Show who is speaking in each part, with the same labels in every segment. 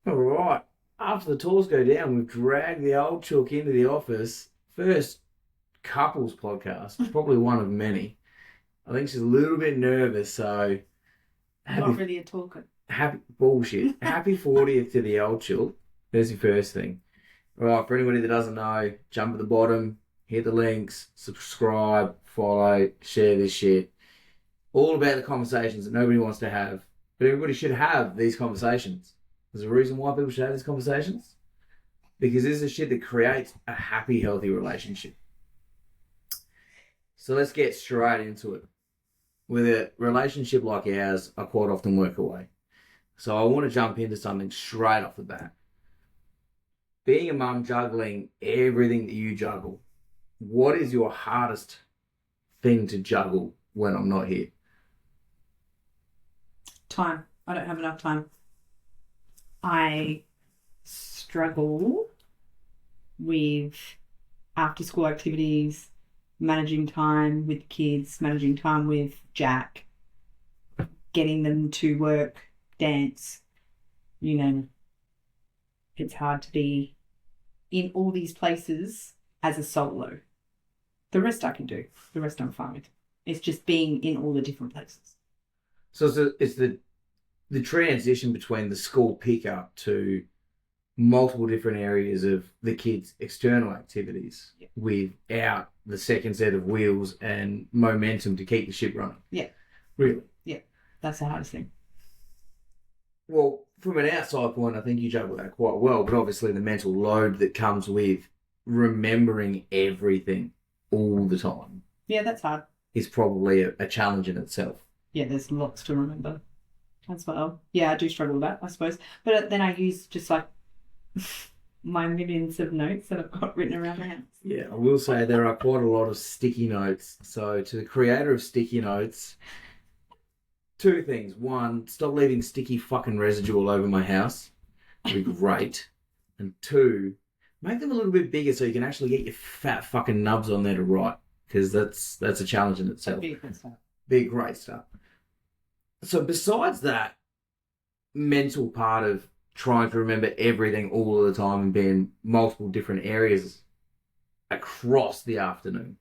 Speaker 1: All right. After the tours go down, we've dragged the old chook into the office. First couples podcast, probably one of many. I think she's a little bit nervous, so
Speaker 2: Not
Speaker 1: happy,
Speaker 2: really a talker.
Speaker 1: happy bullshit. Happy 40th to the old chook. There's your first thing. All right, for anybody that doesn't know, jump at the bottom, hit the links, subscribe, follow, share this shit. All about the conversations that nobody wants to have, but everybody should have these conversations. There's a reason why people should have these conversations. Because this is the shit that creates a happy, healthy relationship. So let's get straight into it. With a relationship like ours, I quite often work away. So I want to jump into something straight off the bat. Being a mum, juggling everything that you juggle, what is your hardest thing to juggle when I'm not here?
Speaker 2: Time. I don't have enough time. I struggle with after school activities, managing time with kids, managing time with Jack, getting them to work, dance, you know, it's hard to be in all these places as a solo. The rest I can do. The rest I'm fine with. It's just being in all the different places.
Speaker 1: So it's the transition between the school pickup to multiple different areas of the kids' external activities
Speaker 2: Yeah.
Speaker 1: without the second set of wheels and momentum to keep the ship running.
Speaker 2: Yeah.
Speaker 1: Really?
Speaker 2: Yeah. That's the hardest thing.
Speaker 1: Well, from an outside point, I think you juggle that quite well, but obviously the mental load that comes with remembering everything all the time
Speaker 2: Yeah, that's hard.
Speaker 1: is probably a challenge in itself.
Speaker 2: Yeah, there's lots to remember as well. Yeah, I do struggle with that, I suppose. But then I use just like my millions of notes that I've got written around the house.
Speaker 1: Yeah, I will say there are quite a lot of sticky notes. So, to the creator of sticky notes, two things. One, stop leaving sticky fucking residue all over my house. That'd be great. And two, make them a little bit bigger so you can actually get your fat fucking nubs on there to write. Because that's a challenge in itself. Be a great start. So besides that mental part of trying to remember everything all of the time and be in multiple different areas across the afternoon,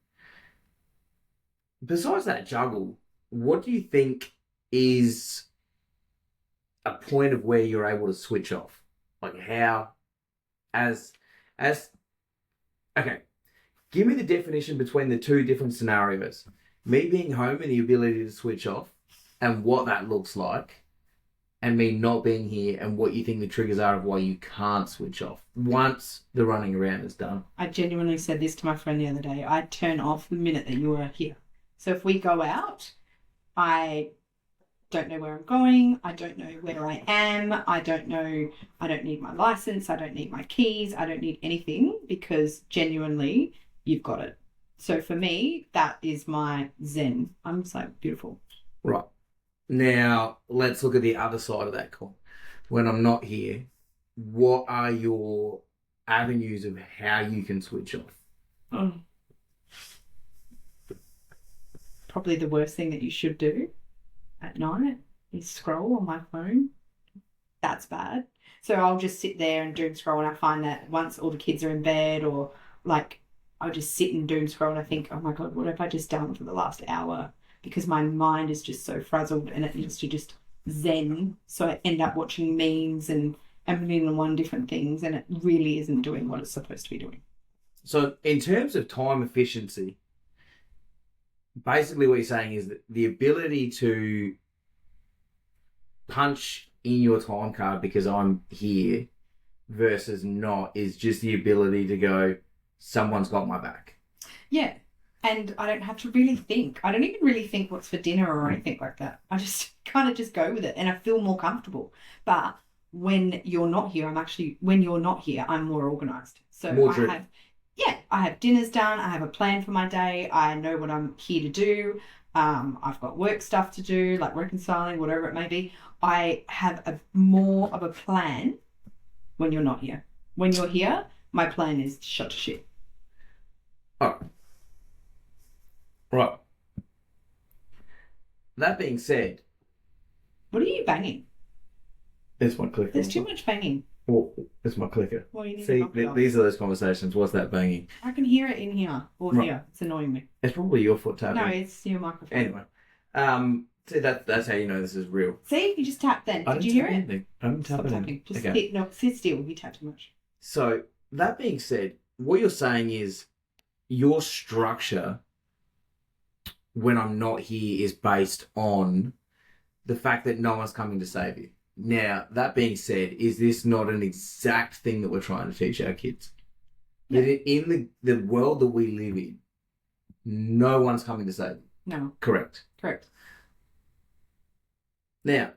Speaker 1: besides that juggle, what do you think is a point of where you're able to switch off? Like how, as, as, okay, give me the definition between the two different scenarios. Me being home and the ability to switch off and what that looks like, and me not being here and what you think the triggers are of why you can't switch off once the running around is done.
Speaker 2: I genuinely said this to my friend the other day. I turn off the minute that you are here. So if we go out, I don't know where I'm going. I don't know where I am. I don't know. I don't need my license. I don't need my keys. I don't need anything because genuinely you've got it. So for me, that is my zen. I'm just like, beautiful.
Speaker 1: Right. Now, let's look at the other side of that coin. When I'm not here, what are your avenues of how you can switch off?
Speaker 2: Oh. Probably the worst thing that you should do at night is scroll on my phone. That's bad. So I'll just sit there and doom scroll, and I find that once all the kids are in bed, or like I'll just sit and doom scroll, and I think, oh my God, what have I just done for the last hour? Because my mind is just so frazzled and it needs to just zen. So I end up watching memes and a million and one different things, and it really isn't doing what it's supposed to be doing.
Speaker 1: So, in terms of time efficiency, basically what you're saying is that the ability to punch in your time card because I'm here versus not is just the ability to go, someone's got my back.
Speaker 2: Yeah. And I don't have to really think. I don't even really think what's for dinner or anything like that. I just kind of just go with it and I feel more comfortable. But when you're not here, when you're not here, I'm more organized. So
Speaker 1: More
Speaker 2: I
Speaker 1: driven.
Speaker 2: have, yeah, I have dinners done. I have a plan for my day. I know what I'm here to do. I've got work stuff to do, like reconciling, whatever it may be. I have a more of a plan when you're not here. When you're here, my plan is shut to shit.
Speaker 1: Oh, right. That being said,
Speaker 2: What are you banging?
Speaker 1: It's my clicker.
Speaker 2: There's too much banging.
Speaker 1: Oh, it's my clicker.
Speaker 2: Well, you need to
Speaker 1: See,
Speaker 2: knock it off.
Speaker 1: these are those conversations. What's that banging?
Speaker 2: I can hear it in here or
Speaker 1: Right.
Speaker 2: here. It's annoying me.
Speaker 1: It's probably your foot tapping.
Speaker 2: No, it's your microphone.
Speaker 1: Anyway, see that's how you know this is real.
Speaker 2: See, you just tapped then. Did you hear it?
Speaker 1: I didn't tap
Speaker 2: Stop
Speaker 1: anything.
Speaker 2: tapping. Just
Speaker 1: Okay.
Speaker 2: sit still. You tap too much.
Speaker 1: So that being said, what you're saying is your structure when I'm not here is based on the fact that no one's coming to save you. Now, that being said, is this not an exact thing that we're trying to teach our kids?
Speaker 2: Yeah.
Speaker 1: That in the world that we live in, no one's coming to save you.
Speaker 2: No.
Speaker 1: Correct.
Speaker 2: Correct.
Speaker 1: Now,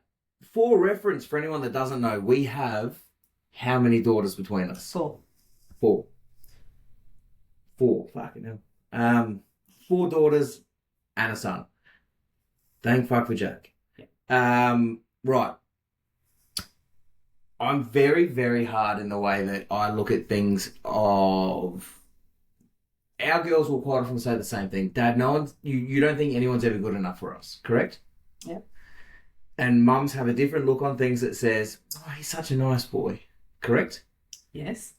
Speaker 1: for reference, for anyone that doesn't know, we have how many daughters between us?
Speaker 2: 4.
Speaker 1: 4. Fucking hell. 4 daughters and a son. Thank fuck for Jack.
Speaker 2: Yeah.
Speaker 1: Right. I'm very, very hard in the way that I look at things of... Our girls will quite often say the same thing. Dad, no one's... You don't think anyone's ever good enough for us, correct?
Speaker 2: Yeah.
Speaker 1: And mums have a different look on things that says, oh, he's such a nice boy, correct?
Speaker 2: Yes.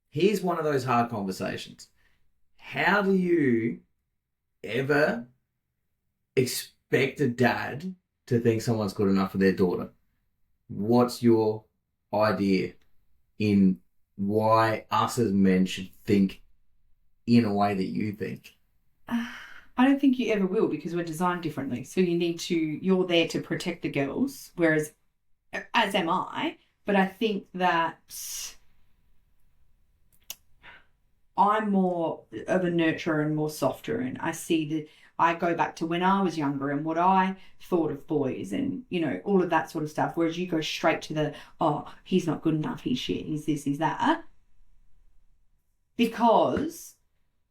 Speaker 1: Here's one of those hard conversations. How do you ever expect a dad to think someone's good enough for their daughter? What's your idea in why us as men should think in a way that you think?
Speaker 2: I don't think you ever will because we're designed differently. So you're there to protect the girls, whereas, as am I, but I think that I'm more of a nurturer and more softer, and I go back to when I was younger and what I thought of boys and, all of that sort of stuff. Whereas you go straight to he's not good enough, he's shit, he's this, he's that. Because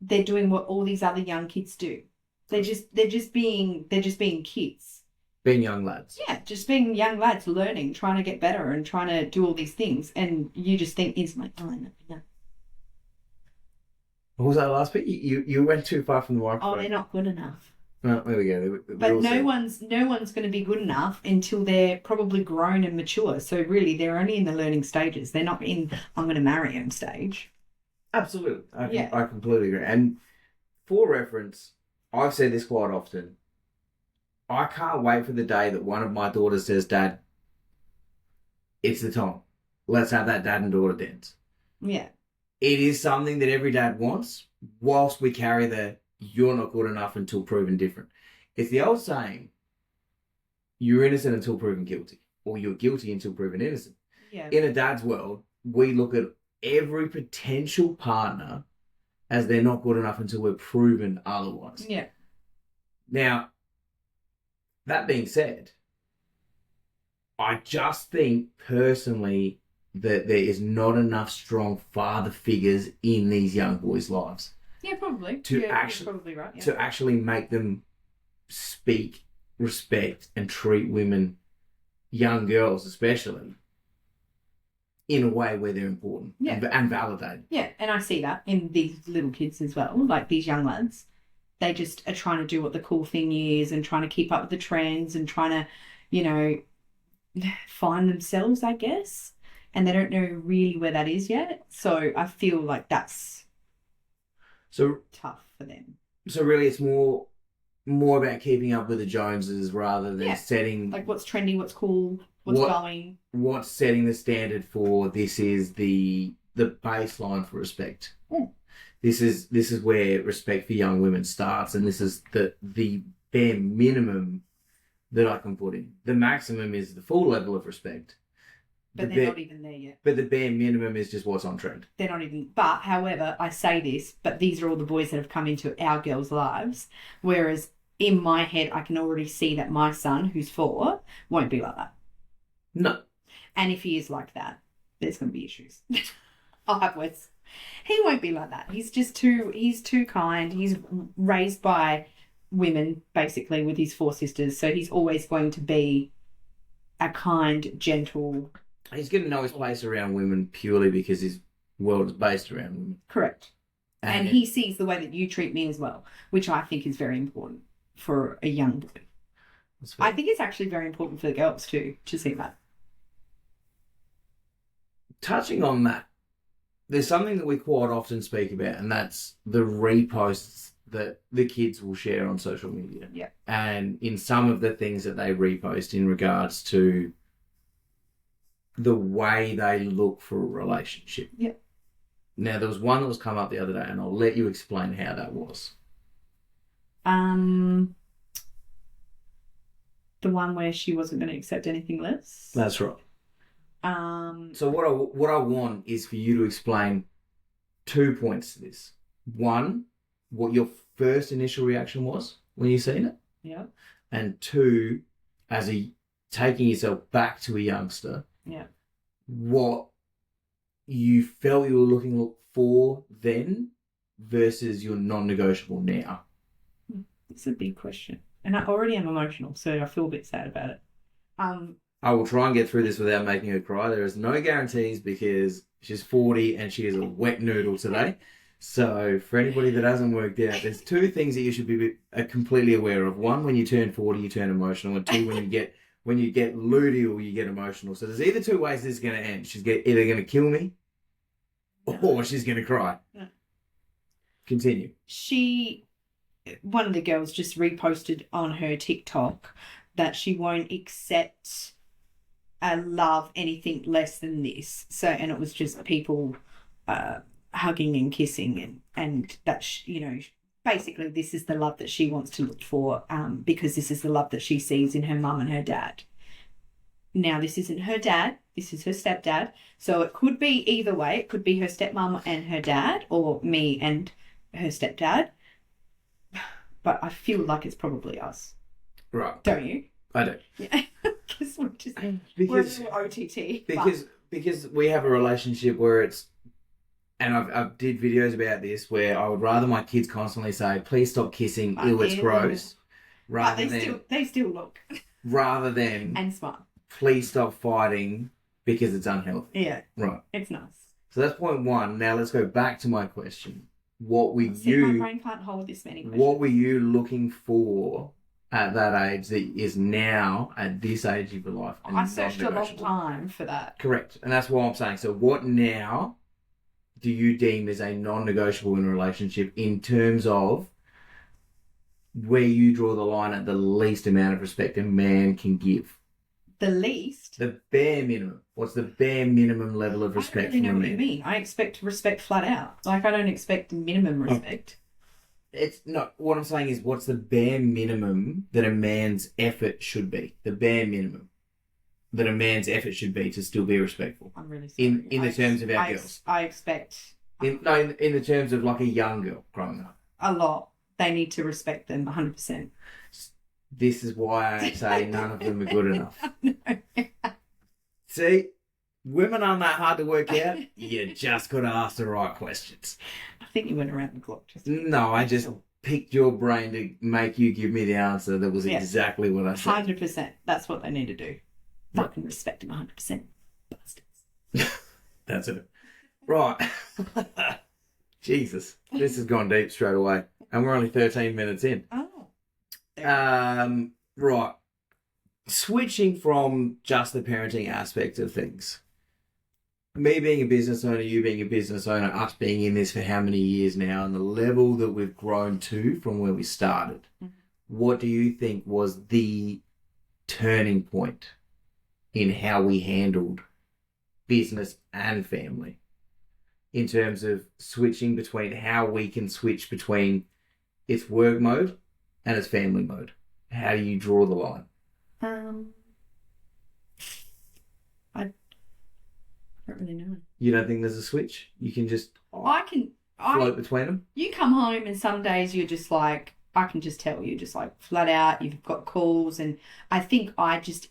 Speaker 2: they're doing what all these other young kids do. They're just being kids.
Speaker 1: Being young lads.
Speaker 2: Yeah, just being young lads learning, trying to get better and trying to do all these things. And you just think instantly, no.
Speaker 1: What was that last bit? You went too far from the microphone.
Speaker 2: Oh, they're not good enough.
Speaker 1: Oh, there we go.
Speaker 2: But no one's going to be good enough until they're probably grown and mature. So really, they're only in the learning stages. They're not in I'm going to marry him stage.
Speaker 1: Absolutely. I completely agree. And for reference, I've said this quite often. I can't wait for the day that one of my daughters says, Dad, it's the time. Let's have that dad and daughter dance.
Speaker 2: Yeah.
Speaker 1: It is something that every dad wants, whilst we carry the you're not good enough until proven different. It's the old saying, you're innocent until proven guilty, or you're guilty until proven innocent.
Speaker 2: Yeah.
Speaker 1: In a dad's world, we look at every potential partner as they're not good enough until we're proven otherwise.
Speaker 2: Yeah.
Speaker 1: Now, that being said, I just think personally that there is not enough strong father figures in these young boys' lives.
Speaker 2: Yeah, probably.
Speaker 1: You're
Speaker 2: probably right. Yeah.
Speaker 1: To actually make them speak, respect, and treat women, young girls especially, in a way where they're important and validated.
Speaker 2: Yeah, and I see that in these little kids as well, like these young lads. They just are trying to do what the cool thing is and trying to keep up with the trends and trying to, find themselves, I guess. And they don't know really where that is yet. So I feel like that's tough for them.
Speaker 1: So really it's more about keeping up with the Joneses rather than setting...
Speaker 2: Like what's trendy, what's cool, what's going.
Speaker 1: What's setting the standard for this is the baseline for respect.
Speaker 2: Mm.
Speaker 1: This is where respect for young women starts, and this is the bare minimum that I can put in. The maximum is the full level of respect.
Speaker 2: But they're not even there yet.
Speaker 1: But the bare minimum is just what's on trend.
Speaker 2: They're not even... But, however, I say this, but these are all the boys that have come into our girls' lives. Whereas, in my head, I can already see that my son, who's 4, won't be like that.
Speaker 1: No.
Speaker 2: And if he is like that, there's going to be issues. I'll have words. He won't be like that. He's too kind. He's raised by women, basically, with his 4 sisters. So he's always going to be a kind, gentle...
Speaker 1: He's going to know his place around women purely because his world is based around women.
Speaker 2: Correct. And he sees the way that you treat me as well, which I think is very important for a young boy. I think it's actually very important for the girls too, to see that.
Speaker 1: touching on that, there's something that we quite often speak about, and that's the reposts that the kids will share on social media.
Speaker 2: Yeah.
Speaker 1: And in some of the things that they repost in regards to the way they look for a relationship.
Speaker 2: Yeah.
Speaker 1: Now, there was one that was come up the other day, and I'll let you explain how that was.
Speaker 2: The one where she wasn't going to accept anything less.
Speaker 1: That's right. So what I want is for you to explain 2 points to this. One, what your first initial reaction was when you seen it.
Speaker 2: Yeah.
Speaker 1: And two, as taking yourself back to a youngster.
Speaker 2: Yeah.
Speaker 1: What you felt you were looking for then versus your non-negotiable now.
Speaker 2: It's a big question. And I already am emotional, so I feel a bit sad about it.
Speaker 1: I will try and get through this without making her cry. There is no guarantees because she's 40 and she is a wet noodle today. So for anybody that hasn't worked out, there's 2 things that you should be completely aware of. One, when you turn 40, you turn emotional. And 2, when you get luteal, you get emotional. So there's either 2 ways this is going to end. She's either going to kill me or she's going to cry.
Speaker 2: No.
Speaker 1: Continue.
Speaker 2: One of the girls just reposted on her TikTok that she won't accept love anything less than this. So, and it was just people hugging and kissing and that, basically this is the love that she wants to look for because this is the love that she sees in her mum and her dad. Now, this isn't her dad. This is her stepdad. So it could be either way. It could be her stepmom and her dad or me and her stepdad. But I feel like it's probably us.
Speaker 1: Right.
Speaker 2: Don't you?
Speaker 1: I do.
Speaker 2: Yeah. Because we're OTT.
Speaker 1: Because we have a relationship where it's, and I've did videos about this where I would rather my kids constantly say, please stop kissing, ew, it's gross.
Speaker 2: They still look.
Speaker 1: Rather than
Speaker 2: and smart.
Speaker 1: Please stop fighting because it's unhealthy.
Speaker 2: Yeah.
Speaker 1: Right.
Speaker 2: It's nice.
Speaker 1: So that's point 1. Now let's go back to my question. My
Speaker 2: brain can't hold this many questions.
Speaker 1: What were you looking for at that age that is now at this age of your life?
Speaker 2: I searched a long time for that.
Speaker 1: Correct. And that's what I'm saying. So what now do you deem as a non-negotiable in a relationship in terms of where you draw the line at the least amount of respect a man can give?
Speaker 2: The least?
Speaker 1: The bare minimum. What's the bare minimum level of respect from a man?
Speaker 2: I don't really know what you mean. I expect respect flat out. Like, I don't expect minimum respect.
Speaker 1: It's not. What I'm saying is, what's the bare minimum that a man's effort should be? The bare minimum that a man's effort should be to still be respectful.
Speaker 2: I'm really sorry.
Speaker 1: In the terms of our girls.
Speaker 2: I expect...
Speaker 1: In the terms of like a young girl growing up.
Speaker 2: A lot. They need to respect them 100%.
Speaker 1: This is why I say none of them are good enough. See, women aren't that hard to work out. You just got to ask the right questions.
Speaker 2: I think you went around the clock.
Speaker 1: No, I just picked your brain to make you give me the answer that was exactly what I said.
Speaker 2: 100%. That's what they need to do. Fucking respect them 100%. Bastards.
Speaker 1: That's it. Right. Jesus. This has gone deep straight away. And we're only 13 minutes in.
Speaker 2: Oh.
Speaker 1: Right. Switching from just the parenting aspect of things. Me being a business owner, you being a business owner, us being in this for how many years now, and the level that we've grown to from where we started. Mm-hmm. What do you think was the turning point in how we handled business and family? In terms of switching between how we can switch between its work mode and its family mode. How do you draw the line?
Speaker 2: I don't really know.
Speaker 1: You don't think there's a switch? You can just float between them? You
Speaker 2: come home and some days you're just like, I can just tell you're just like flat out, you've got calls, and I think I just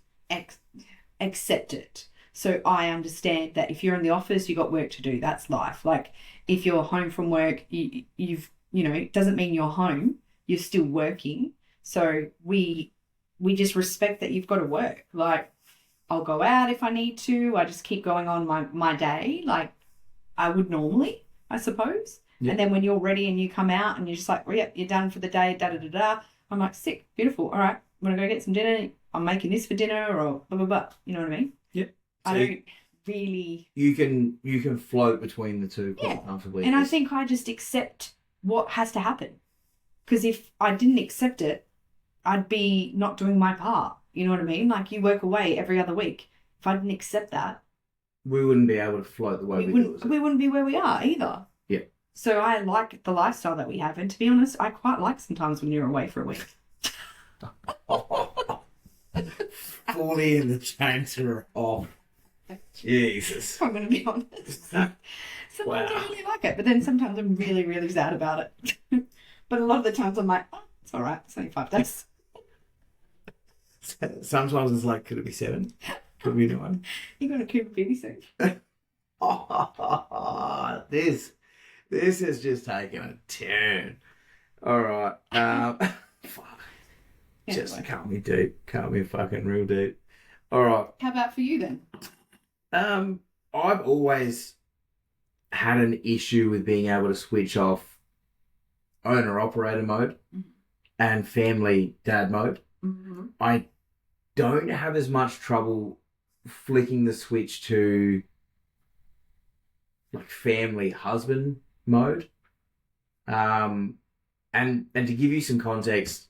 Speaker 2: accept it. So I understand that if you're in the office, you've got work to do. That's life. Like if you're home from work, it doesn't mean you're home. You're still working. So we just respect that you've got to work. Like I'll go out if I need to. I just keep going on my day like I would normally, I suppose. Yeah. And then when you're ready and you come out and you're just like, yep, you're done for the day, da-da-da-da. I'm like, sick, beautiful. All right, I'm going to go get some dinner. I'm making this for dinner or blah, blah, blah. You know what I mean?
Speaker 1: Yep.
Speaker 2: I don't really.
Speaker 1: You can float between the two quite
Speaker 2: Yeah.
Speaker 1: comfortably.
Speaker 2: And I think I just accept what has to happen. Because if I didn't accept it, I'd be not doing my part. You know what I mean? Like, you work away every other week. If I didn't accept that,
Speaker 1: we wouldn't be able to float the way we do.
Speaker 2: we wouldn't be where we are either.
Speaker 1: Yeah.
Speaker 2: So I like the lifestyle that we have. And to be honest, I quite like sometimes when you're away for a week.
Speaker 1: Fully in the chains are off. Jesus.
Speaker 2: I'm going to be honest. Sometimes I really like it, but then sometimes I'm really, really sad about it. But a lot of the times I'm like, oh, it's all right. It's only 5 days.
Speaker 1: Sometimes it's like, could it be 7? Could it be 9?
Speaker 2: You got a Cooper baby soon.
Speaker 1: This has just taken a turn. All right. Fuck. Just can't be deep. Can't be fucking real deep. All right.
Speaker 2: How about for you then?
Speaker 1: I've always had an issue with being able to switch off owner-operator mode and family dad mode.
Speaker 2: Mm-hmm.
Speaker 1: I don't have as much trouble flicking the switch to like family husband mode. And to give you some context,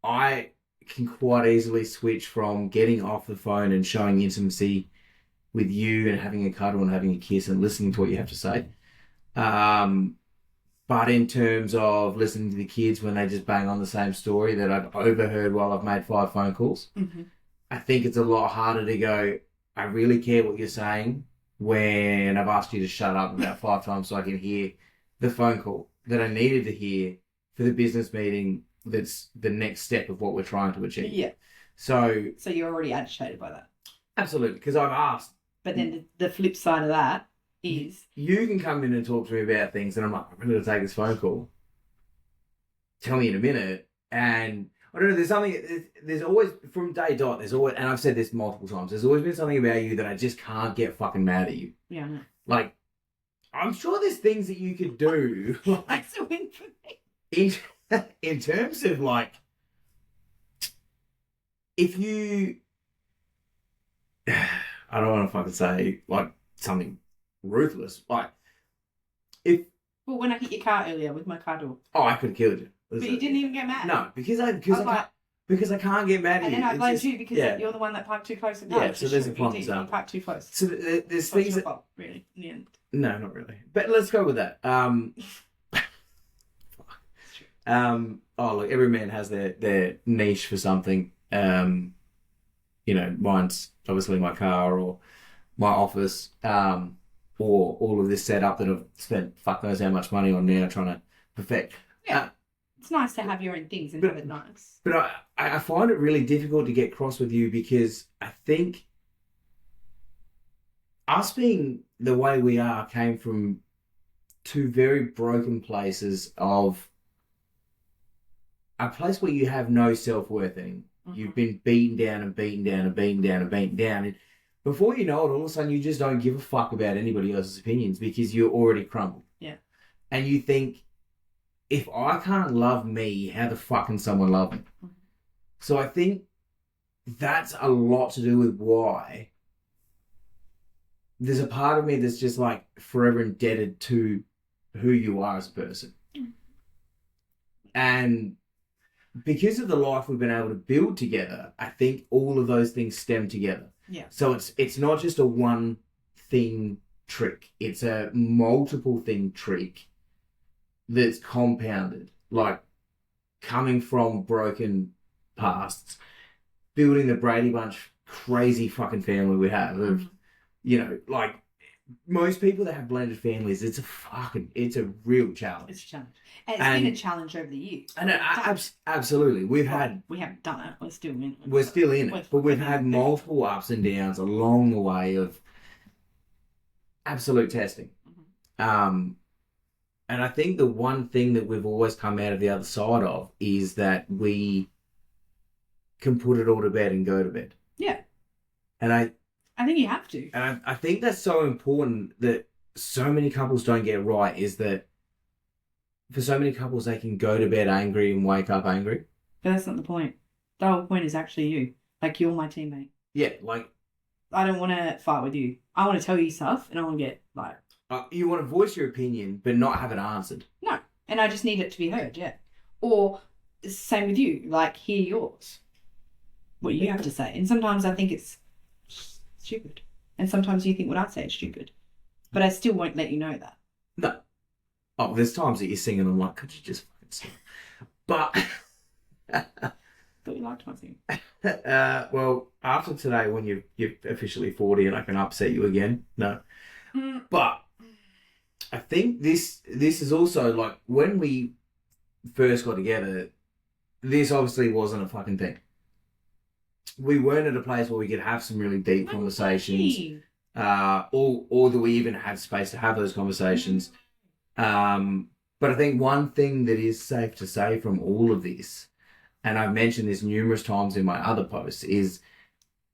Speaker 1: I can quite easily switch from getting off the phone and showing intimacy with you and having a cuddle and having a kiss and listening to what you have to say. But in terms of listening to the kids when they just bang on the same story that I've overheard while I've made 5 phone calls, I think it's a lot harder to go, I really care what you're saying when I've asked you to shut up about 5 times so I can hear the phone call that I needed to hear for the business meeting that's the next step of what we're trying to achieve.
Speaker 2: Yeah.
Speaker 1: So
Speaker 2: you're already agitated by that.
Speaker 1: Absolutely, because I've asked.
Speaker 2: But then the flip side of that is...
Speaker 1: You can come in and talk to me about things and I'm like, I'm ready to take this phone call. Tell me in a minute. And I don't know, there's always, from day dot, there's always, and I've said this multiple times, there's always been something about you that I just can't get fucking mad at you.
Speaker 2: Yeah, I know.
Speaker 1: Like, I'm sure there's things that you could do.
Speaker 2: That's a win for me.
Speaker 1: In terms of like, if you, I don't want to fucking say like something ruthless, like if.
Speaker 2: Well, when I hit your car earlier with my car door.
Speaker 1: Oh, I could have killed you.
Speaker 2: But you didn't even get mad.
Speaker 1: No, because I can't get mad at you.
Speaker 2: And then I blamed you because you're the one that parked too close to the car.
Speaker 1: Yeah, so there's a prime example.
Speaker 2: You parked too close.
Speaker 1: So there's things that...
Speaker 2: fault, really, in the end.
Speaker 1: No, not really. But let's go with that. Oh, look, every man has their niche for something. You know, mine's obviously my car or my office, or all of this setup that I've spent fuck knows how much money on now trying to perfect.
Speaker 2: Yeah. It's nice to have your own things and have it nice.
Speaker 1: But I find it really difficult to get cross with you because I think us being the way we are came from 2 very broken places of a place where you have no self-worth in. You've been beaten down and beaten down and beaten down and beaten down. And before you know it, all of a sudden you just don't give a fuck about anybody else's opinions because you're already crumbled.
Speaker 2: Yeah.
Speaker 1: And you think, if I can't love me, how the fuck can someone love me? So I think that's a lot to do with why there's a part of me that's just like forever indebted to who you are as a person. And because of the life we've been able to build together, I think all of those things stem together.
Speaker 2: Yeah.
Speaker 1: So it's not just a one thing trick. It's a multiple thing trick that's compounded. Like coming from broken pasts, building the Brady Bunch crazy fucking family we have of, you know, like most people that have blended families, it's a real challenge.
Speaker 2: It's a challenge. And it's been a challenge over the years.
Speaker 1: And absolutely. We
Speaker 2: haven't done it. We're still in it.
Speaker 1: We're still in it. But we've had multiple ups and downs along the way of absolute testing. And I think the one thing that we've always come out of the other side of is that we can put it all to bed and go to bed.
Speaker 2: Yeah.
Speaker 1: And I
Speaker 2: think you have to.
Speaker 1: And I think that's so important that so many couples don't get right, is that for so many couples, they can go to bed angry and wake up angry.
Speaker 2: But that's not the point. The whole point is actually you. Like, you're my teammate.
Speaker 1: Yeah, like...
Speaker 2: I don't want to fight with you. I want to tell you stuff and I want to get like,
Speaker 1: You want to voice your opinion, but not have it answered.
Speaker 2: no. And I just need it to be heard, yeah. Or same with you, like hear yours, what you have to say. And sometimes I think it's stupid. And sometimes you think what I say is stupid. But I still won't let you know that.
Speaker 1: No. Oh, there's times that you're singing and I'm like, could you just fucking sing? But...
Speaker 2: Thought you liked my singing.
Speaker 1: Well, after today, when you're officially 40 and I can upset you again, no. But I think this is also like when we first got together, this obviously wasn't a fucking thing. We weren't at a place where we could have some really deep conversations, or that we even had space to have those conversations. But I think one thing that is safe to say from all of this, and I've mentioned this numerous times in my other posts, is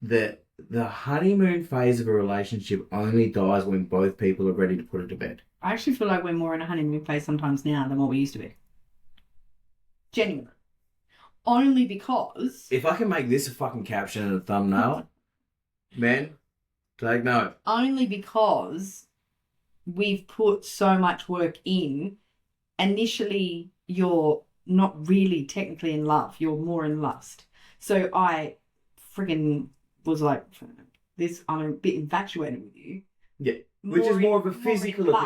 Speaker 1: that the honeymoon phase of a relationship only dies when both people are ready to put it to bed.
Speaker 2: I actually feel like we're more in a honeymoon phase sometimes now than what we used to be. Genuinely. Only because...
Speaker 1: If I can make this a fucking caption and a thumbnail, man, take note.
Speaker 2: Only because we've put so much work in. Initially, you're not really technically in love. You're more in lust. So I friggin' was like, this, I'm a bit infatuated with you.
Speaker 1: Yeah. Which is more of a physical...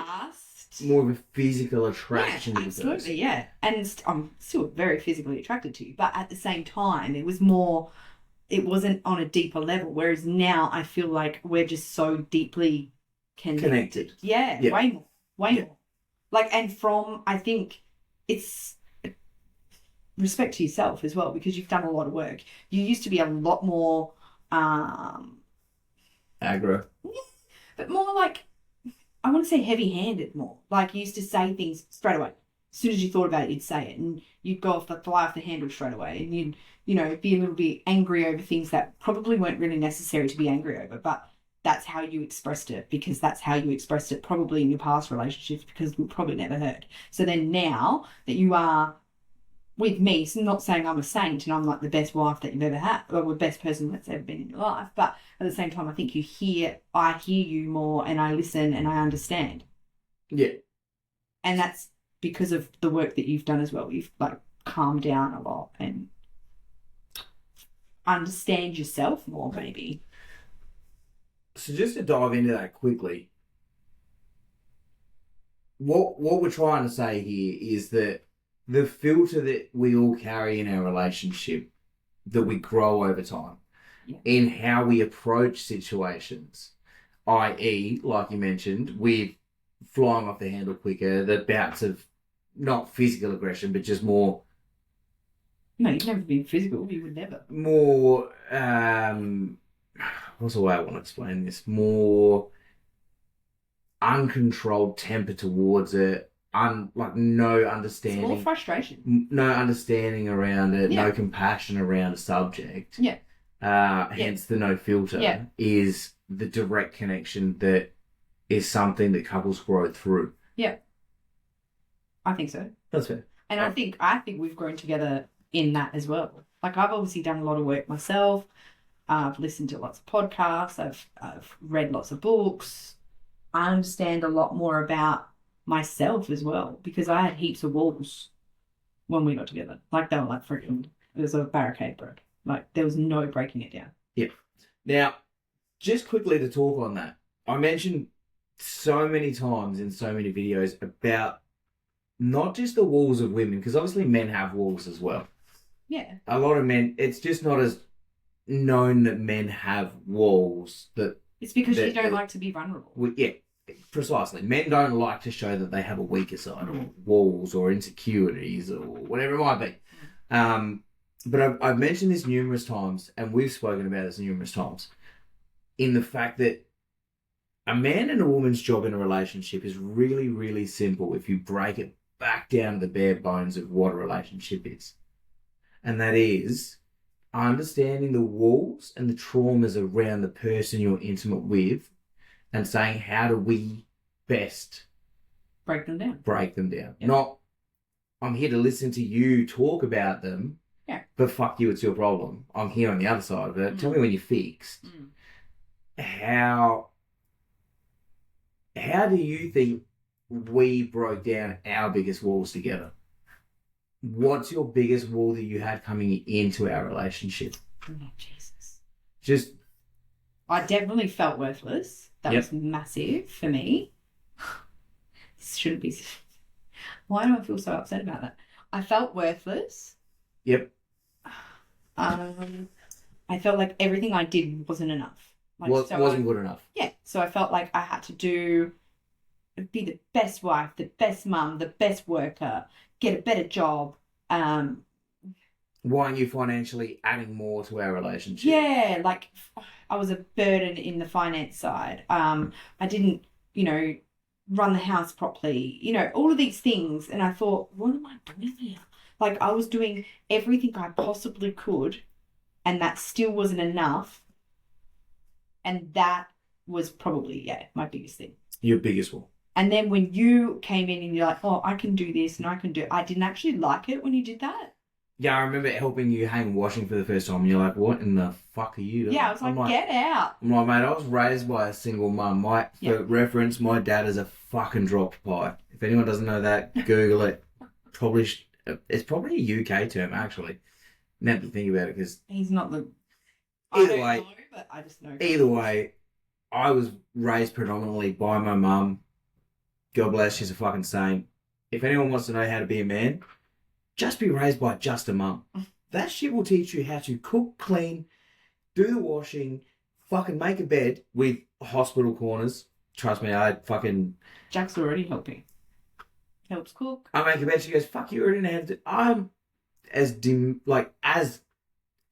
Speaker 1: More of a physical attraction.
Speaker 2: Yeah, absolutely, yeah. And I'm still very physically attracted to you. But at the same time, it was more... It wasn't on a deeper level. Whereas now I feel like we're just so deeply connected. Yeah,
Speaker 1: yeah.
Speaker 2: Way more. More. Like, and from, I think it's respect to yourself as well, because you've done a lot of work. You used to be a lot more...
Speaker 1: aggro.
Speaker 2: But more like... I want to say heavy-handed more. Like, you used to say things straight away. As soon as you thought about it, you'd say it. And you'd go fly off the handle straight away. And you'd, be a little bit angry over things that probably weren't really necessary to be angry over. But that's how you expressed it, because that's how you expressed it probably in your past relationships, because we probably never heard. So then now that you are with me, so I'm not saying I'm a saint and I'm like the best wife that you've ever had, or the best person that's ever been in your life, but at the same time, I think I hear you more, and I listen and I understand.
Speaker 1: Yeah.
Speaker 2: And that's because of the work that you've done as well. You've like calmed down a lot and understand yourself more, maybe.
Speaker 1: So just to dive into that quickly, what we're trying to say here is that the filter that we all carry in our relationship, that we grow over time, in how we approach situations, i.e., like you mentioned, with flying off the handle quicker, the bouts of not physical aggression, but just more...
Speaker 2: No, you've never been physical. You would never.
Speaker 1: More, what's the way I want to explain this? More uncontrolled temper towards it. Like no understanding.
Speaker 2: It's more frustration.
Speaker 1: No understanding around it.
Speaker 2: Yeah.
Speaker 1: No compassion around a subject.
Speaker 2: Yeah.
Speaker 1: Hence the no filter is the direct connection that is something that couples grow through.
Speaker 2: Yeah. I think so.
Speaker 1: That's fair.
Speaker 2: And I think we've grown together in that as well. Like, I've obviously done a lot of work myself. I've listened to lots of podcasts. I've read lots of books. I understand a lot more about myself as well, because I had heaps of walls when we got together. Like, they were like freaking, it was a barricade, bro. Like, there was no breaking it down.
Speaker 1: Yeah. Now, just quickly to talk on that, I mentioned so many times in so many videos about not just the walls of women, because obviously men have walls as well.
Speaker 2: Yeah.
Speaker 1: A lot of men, it's just not as known that men have walls. That
Speaker 2: it's because you don't like to be vulnerable.
Speaker 1: Yeah. Precisely. Men don't like to show that they have a weaker side, or walls, or insecurities, or whatever it might be. But I've mentioned this numerous times, and we've spoken about this numerous times, in the fact that a man and a woman's job in a relationship is really, really simple if you break it back down to the bare bones of what a relationship is. And that is understanding the walls and the traumas around the person you're intimate with, and saying, how do we best
Speaker 2: break them down?
Speaker 1: Yeah. Not, I'm here to listen to you talk about them, but fuck you, it's your problem. I'm here on the other side of it. Tell me when you're fixed. How how do you think we broke down our biggest walls together? What's your biggest wall that you had coming into our relationship?
Speaker 2: Oh, Jesus.
Speaker 1: Just,
Speaker 2: I definitely felt worthless. That
Speaker 1: Yep.
Speaker 2: was massive for me. This shouldn't be. Why do I feel so upset about that? I felt worthless.
Speaker 1: yep,
Speaker 2: I felt like everything I did wasn't enough. Like,
Speaker 1: wasn't good enough.
Speaker 2: Yeah, so I felt like I had to be the best wife, the best mum, the best worker, get a better job.
Speaker 1: Why aren't you financially adding more to our relationship?
Speaker 2: Yeah, like I was a burden in the finance side. I didn't, run the house properly, all of these things. And I thought, what am I doing here? Like I was doing everything I possibly could, and that still wasn't enough. And that was probably, my biggest thing.
Speaker 1: Your biggest wall.
Speaker 2: And then when you came in and you're like, oh, I can do this and I can do, I didn't actually like it when you did that.
Speaker 1: Yeah, I remember helping you hang washing for the first time, and you're like, what in the fuck are you doing?
Speaker 2: Yeah, I was like, get out.
Speaker 1: I'm like, mate, I was raised by a single mum. For reference, my dad is a fucking dropped pie. If anyone doesn't know that, Google it. It's probably a UK term, actually. Now to think about it, because
Speaker 2: He's not the...
Speaker 1: Either
Speaker 2: I don't
Speaker 1: way-
Speaker 2: know, but I just know.
Speaker 1: either way, I was raised predominantly by my mum. God bless, she's a fucking saint. If anyone wants to know how to be a man, just be raised by just a mum. That shit will teach you how to cook, clean, do the washing, fucking make a bed with hospital corners. Trust me,
Speaker 2: Jack's already helping. Helps cook.
Speaker 1: I make a bed. She goes, fuck, you already know how to do. I'm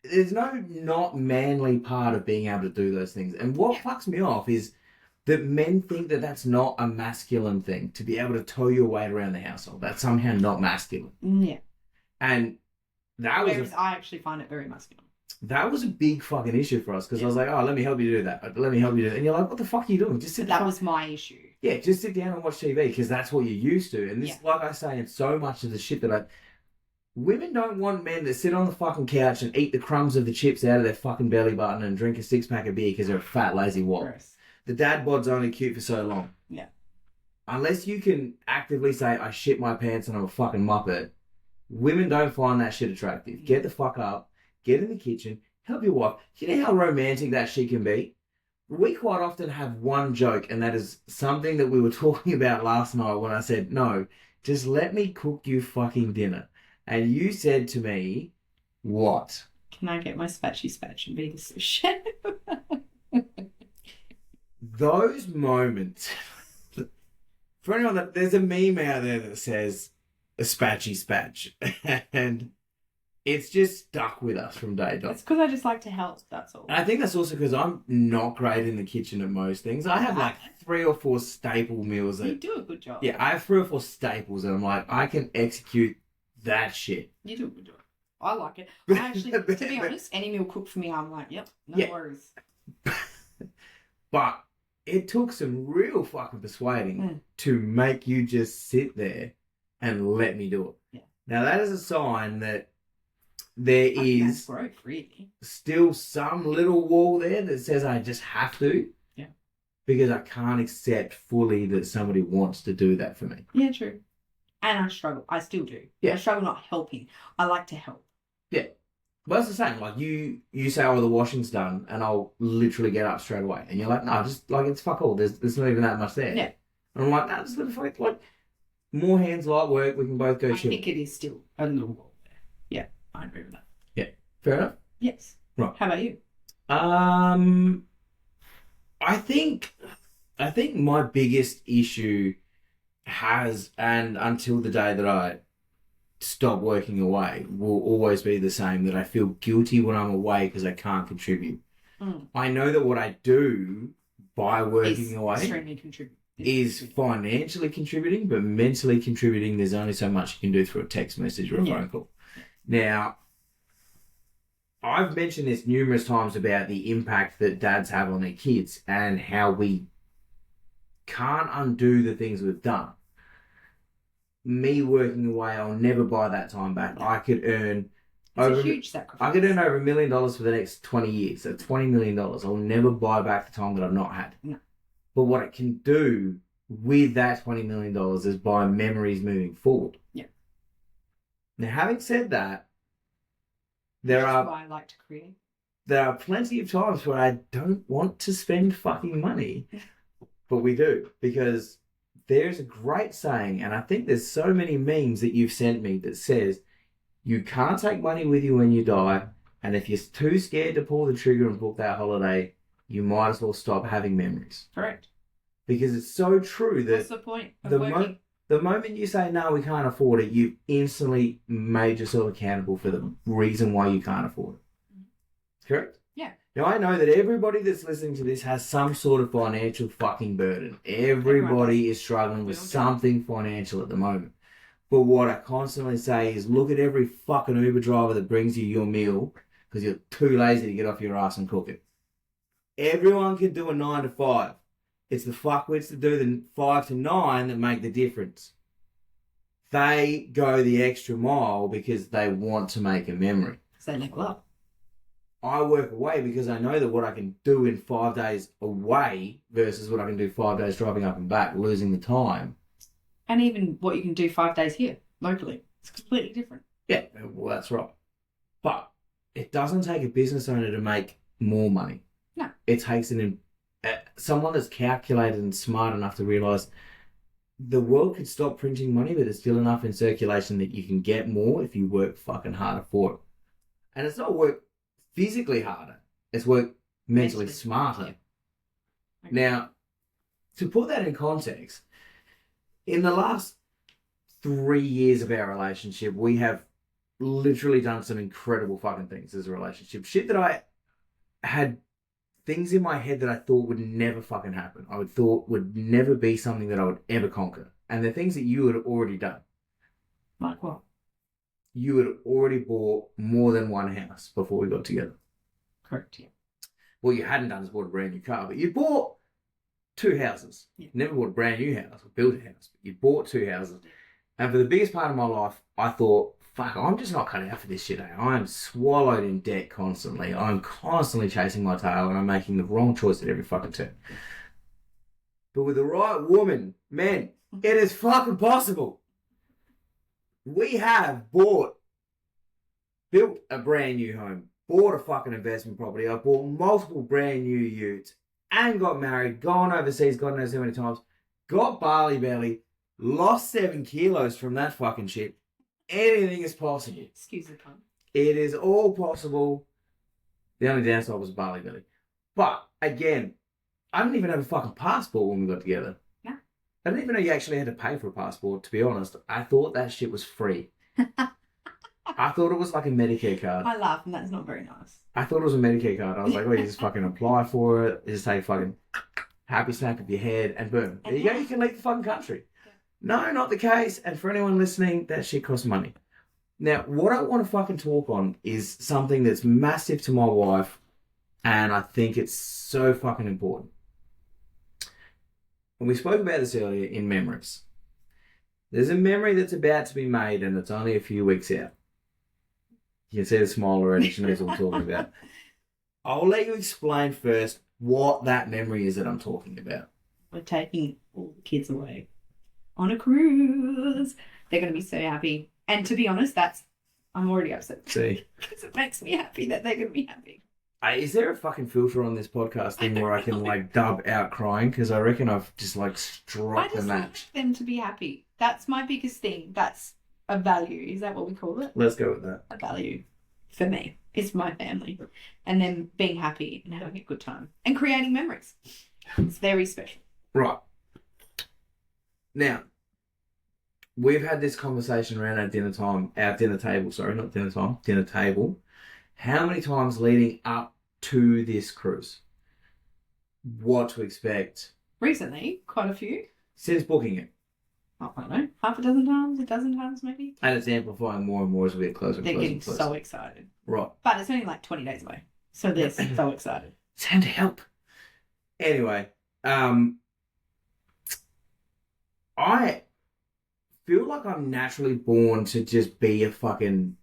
Speaker 1: there's no not manly part of being able to do those things. And what fucks me off is that men think that that's not a masculine thing, to be able to tow your weight around the household. That's somehow not masculine.
Speaker 2: Yeah.
Speaker 1: And that
Speaker 2: Whereas I actually find it very masculine.
Speaker 1: that was a big fucking issue for us, because I was like, oh, let me help you do that. Let me help you do that. And you're like, what the fuck are you doing? Just sit
Speaker 2: That was my issue.
Speaker 1: Yeah, just sit down and watch TV, because that's what you're used to. And this,
Speaker 2: Yeah.
Speaker 1: like I say, it's so much of the shit that women don't want men that sit on the fucking couch and eat the crumbs of the chips out of their fucking belly button and drink a 6-pack of beer because they're a fat, lazy wop.
Speaker 2: Gross.
Speaker 1: The dad bod's only cute for so long.
Speaker 2: Yeah.
Speaker 1: Unless you can actively say, I shit my pants and I'm a fucking muppet, women don't find that shit attractive. Get the fuck up, get in the kitchen, help your wife. You know how romantic that shit can be? We quite often have one joke, and that is something that we were talking about last night when I said, no, just let me cook you fucking dinner. And you said to me, what?
Speaker 2: Can I get my spatchy spatch and be the sous chef?
Speaker 1: Those moments. For anyone that, there's a meme out there that says a spatchy spatch. And it's just stuck with us from day dot.
Speaker 2: It's because I just like to help, that's all.
Speaker 1: And I think that's also because I'm not great in the kitchen at most things. I have like 3 or 4 staple meals
Speaker 2: You
Speaker 1: that,
Speaker 2: do a good job.
Speaker 1: yeah, I have 3 or 4 staples and I'm like, I can execute that shit.
Speaker 2: You do a good job. I like it. I actually, to be honest, any meal cooked for me, I'm like, yep, no
Speaker 1: Yeah.
Speaker 2: worries.
Speaker 1: But it took some real fucking persuading
Speaker 2: Mm.
Speaker 1: to make you just sit there and let me do it.
Speaker 2: Yeah.
Speaker 1: Now that is a sign that there
Speaker 2: I think that's
Speaker 1: is
Speaker 2: growth, really.
Speaker 1: still some little wall there that says I just have to.
Speaker 2: Yeah.
Speaker 1: Because I can't accept fully that somebody wants to do that for me.
Speaker 2: Yeah, true. And I struggle. I still do.
Speaker 1: Yeah.
Speaker 2: I struggle not helping. I like to help.
Speaker 1: Yeah. But it's the same. Like you say, oh, the washing's done, and I'll literally get up straight away. And you're like, no, just like it's fuck all. There's not even that much there.
Speaker 2: Yeah.
Speaker 1: And I'm like, no, just let it fuck, like more hands, light work. We can both go
Speaker 2: I
Speaker 1: chill.
Speaker 2: think it is still a little wall there. Yeah, I agree with that.
Speaker 1: Fair enough.
Speaker 2: Yes.
Speaker 1: Right.
Speaker 2: How about you?
Speaker 1: I think my biggest issue has, and until the day that I stop working away, will always be the same, that I feel guilty when I'm away because I can't contribute.
Speaker 2: Mm.
Speaker 1: I know that what I do by working
Speaker 2: It's
Speaker 1: away
Speaker 2: extremely contributing.
Speaker 1: is financially contributing, but mentally contributing, there's only so much you can do through a text message or a
Speaker 2: Yeah.
Speaker 1: phone call. Now, I've mentioned this numerous times about the impact that dads have on their kids and how we can't undo the things we've done. Me working away, I'll never buy that time back. I could earn
Speaker 2: It's a huge sacrifice.
Speaker 1: I could earn over $1 million for the next 20 years. So $20 million. I'll never buy back the time that I've not had.
Speaker 2: No.
Speaker 1: But what it can do with that $20 million is by memories moving forward.
Speaker 2: Yeah.
Speaker 1: Now, having said that, there
Speaker 2: That's
Speaker 1: are
Speaker 2: why I like to create.
Speaker 1: there are plenty of times where I don't want to spend fucking money, but we do, because there's a great saying, and I think there's so many memes that you've sent me that says you can't take money with you when you die, and if you're too scared to pull the trigger and book that holiday, you might as well stop having memories.
Speaker 2: Correct.
Speaker 1: Because it's so true that
Speaker 2: What's the point of working?
Speaker 1: the moment you say, no, we can't afford it, you've instantly made yourself accountable for the reason why you can't afford it. Correct?
Speaker 2: Yeah.
Speaker 1: Now, I know that everybody that's listening to this has some sort of financial fucking burden. Everybody is struggling with something financial at the moment. But what I constantly say is look at every fucking Uber driver that brings you your meal because you're too lazy to get off your ass and cook it. Everyone can do a 9 to 5. It's the fuckwits that do the 5 to 9 that make the difference. They go the extra mile because they want to make a memory.
Speaker 2: So they level up.
Speaker 1: I work away because I know that what I can do in 5 days away versus what I can do 5 days driving up and back, losing the time.
Speaker 2: And even what you can do 5 days here, locally. It's completely different.
Speaker 1: Yeah, well, that's right. But it doesn't take a business owner to make more money.
Speaker 2: No.
Speaker 1: It takes someone that's calculated and smart enough to realise the world could stop printing money, but there's still enough in circulation that you can get more if you work fucking harder for it. And it's not work physically harder. It's work mentally smarter.
Speaker 2: Yeah. Okay.
Speaker 1: Now, to put that in context, in the last 3 years of our relationship, we have literally done some incredible fucking things as a relationship. Shit that I had things in my head that I thought would never fucking happen. I thought would never be something that I would ever conquer. And the things that you had already done.
Speaker 2: Like what?
Speaker 1: You had already bought more than one house before we got together.
Speaker 2: Correct, yeah.
Speaker 1: What you hadn't done is bought a brand new car, but you bought 2 houses.
Speaker 2: Yeah.
Speaker 1: You never bought a brand new house or built a house, but you bought 2 houses. And for the biggest part of my life, I thought, fuck, I'm just not cut out for this shit. I am swallowed in debt constantly. I'm constantly chasing my tail and I'm making the wrong choice at every fucking turn. But with the right woman, man, it is fucking possible. We have built a brand new home, bought a fucking investment property. I bought multiple brand new utes and got married, gone overseas, God knows how many times, got Bali belly, lost 7 kilos from that fucking shit. Anything is possible.
Speaker 2: Excuse the pun.
Speaker 1: It is all possible. The only downside was Bali belly. But again, I didn't even have a fucking passport when we got together.
Speaker 2: No.
Speaker 1: I didn't even know you actually had to pay for a passport, to be honest. I thought that shit was free. I thought it was like a Medicare card.
Speaker 2: I laugh and that's not very nice.
Speaker 1: I thought it was a Medicare card. I was like, well, you just fucking apply for it. You just take fucking happy snap of your head and boom. There you go. You can leave the fucking country. No, not the case. And for anyone listening, that shit costs money. Now, what I want to fucking talk on is something that's massive to my wife, and I think it's so fucking important. And we spoke about this earlier in memories. There's a memory that's about to be made, and it's only a few weeks out. You can see the smile already. She knows what I'm talking about. I'll let you explain first what that memory is that I'm talking about.
Speaker 2: We're taking all the kids away on a cruise. They're going to be so happy. And to be honest, I'm already upset.
Speaker 1: See?
Speaker 2: Because it makes me happy that they're going to be happy.
Speaker 1: Is there a fucking filter on this podcast thing where I can like dub out crying? Because I reckon I've just like struck the
Speaker 2: I just
Speaker 1: match.
Speaker 2: want them to be happy. That's my biggest thing. That's a value. Is that what we call it?
Speaker 1: Let's go with that.
Speaker 2: A value for me. It's my family. And then being happy and having a good time. And creating memories. It's very special.
Speaker 1: Right. Now, we've had this conversation around our dinner table. How many times leading up to this cruise? What to expect?
Speaker 2: Recently, quite a few.
Speaker 1: Since booking it.
Speaker 2: I don't know, half a dozen times, a dozen times maybe.
Speaker 1: And it's amplifying more and more as we get closer and
Speaker 2: They're
Speaker 1: closer
Speaker 2: getting
Speaker 1: and closer.
Speaker 2: so excited.
Speaker 1: Right.
Speaker 2: But it's only like 20 days away. So they're so excited.
Speaker 1: Time to help. Anyway, I feel like I'm naturally born to just be a fucking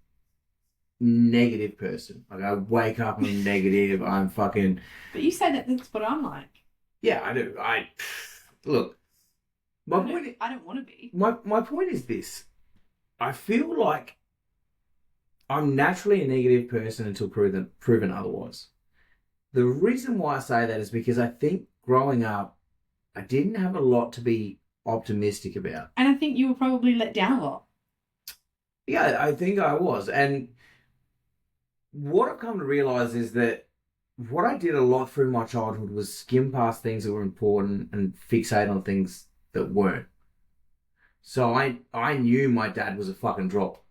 Speaker 1: negative person. Like I wake up and I'm negative. I'm fucking...
Speaker 2: But you say that that's what I'm like.
Speaker 1: Yeah, I do. Look, My point.
Speaker 2: I don't want to be.
Speaker 1: My point is this. I feel like I'm naturally a negative person until proven otherwise. The reason why I say that is because I think growing up, I didn't have a lot to be optimistic about.
Speaker 2: And I think you were probably let down a lot.
Speaker 1: Yeah, I think I was. And what I've come to realize is that what I did a lot through my childhood was skim past things that were important and fixate on things that weren't. So I knew my dad was a fucking drop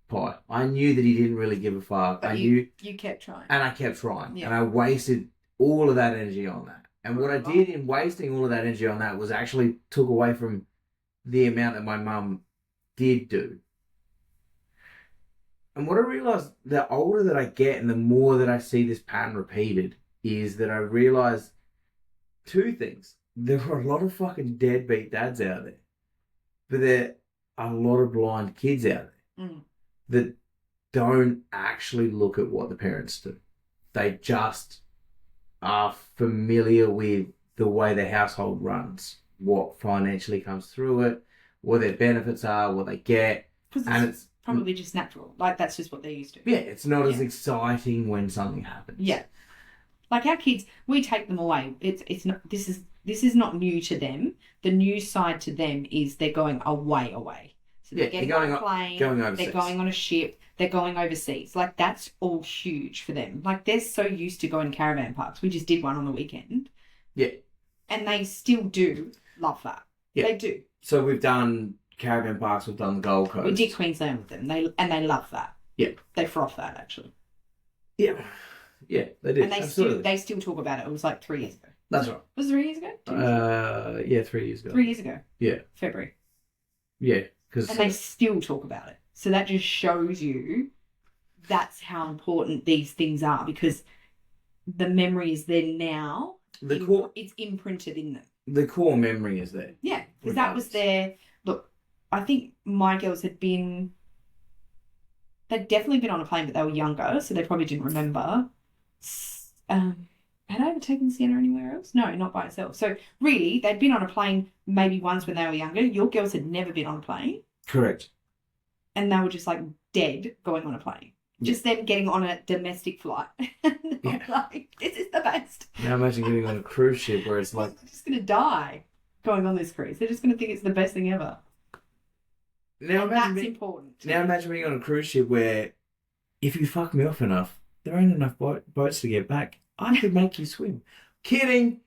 Speaker 1: pie. I knew that he didn't really give a fuck.
Speaker 2: But
Speaker 1: I
Speaker 2: you
Speaker 1: knew,
Speaker 2: kept trying.
Speaker 1: and I kept trying.
Speaker 2: Yeah.
Speaker 1: And I wasted all of that energy on that. And what I did in wasting all of that energy on that was actually took away from the amount that my mum did do. And what I realised, the older that I get and the more that I see this pattern repeated, is that I realise two things. There are a lot of fucking deadbeat dads out there. But there are a lot of blind kids out there that don't actually look at what the parents do. They just are familiar with the way the household runs, what financially comes through it, what their benefits are, what they get.
Speaker 2: And it's probably just natural. Like, that's just what they're used to.
Speaker 1: Yeah, it's not as exciting when something happens.
Speaker 2: Yeah. Like our kids, we take them away. It's not, this is not new to them. The new side to them is they're going away. So they're getting on a plane, they're going on a ship, they're going overseas. Like, that's all huge for them. Like, they're so used to going to caravan parks. We just did one on the weekend.
Speaker 1: Yeah.
Speaker 2: And they still do love that. Yeah. They do.
Speaker 1: So we've done caravan parks, we've done the Gold Coast.
Speaker 2: We did Queensland with them. They love that. Yeah. They froth that, actually.
Speaker 1: Yeah. Yeah, they did.
Speaker 2: And they still talk about it. It was like 3 years ago.
Speaker 1: That's right.
Speaker 2: Was it 3 years ago?
Speaker 1: Yeah, 3 years ago.
Speaker 2: 3 years ago.
Speaker 1: Yeah.
Speaker 2: February.
Speaker 1: Yeah.
Speaker 2: And they still talk about it. So that just shows you that's how important these things are, because the memory is there now. It's imprinted in them.
Speaker 1: The core memory is there.
Speaker 2: Yeah, because that was their... Look, I think my girls they'd definitely been on a plane, but they were younger, so they probably didn't remember. Had I ever taken Sienna anywhere else? No, not by herself. So really, they'd been on a plane maybe once when they were younger. Your girls had never been on a plane.
Speaker 1: Correct.
Speaker 2: And they were just like dead going on a plane. Yeah. Just them getting on a domestic flight. Like, this is the best.
Speaker 1: Now imagine getting on a cruise ship where it's like...
Speaker 2: They're just going to die going on this cruise. They're just going to think it's the best thing ever.
Speaker 1: Now
Speaker 2: that's important.
Speaker 1: Now imagine being on a cruise ship where if you fuck me off enough, there ain't enough boats to get back. I could make you swim. Kidding.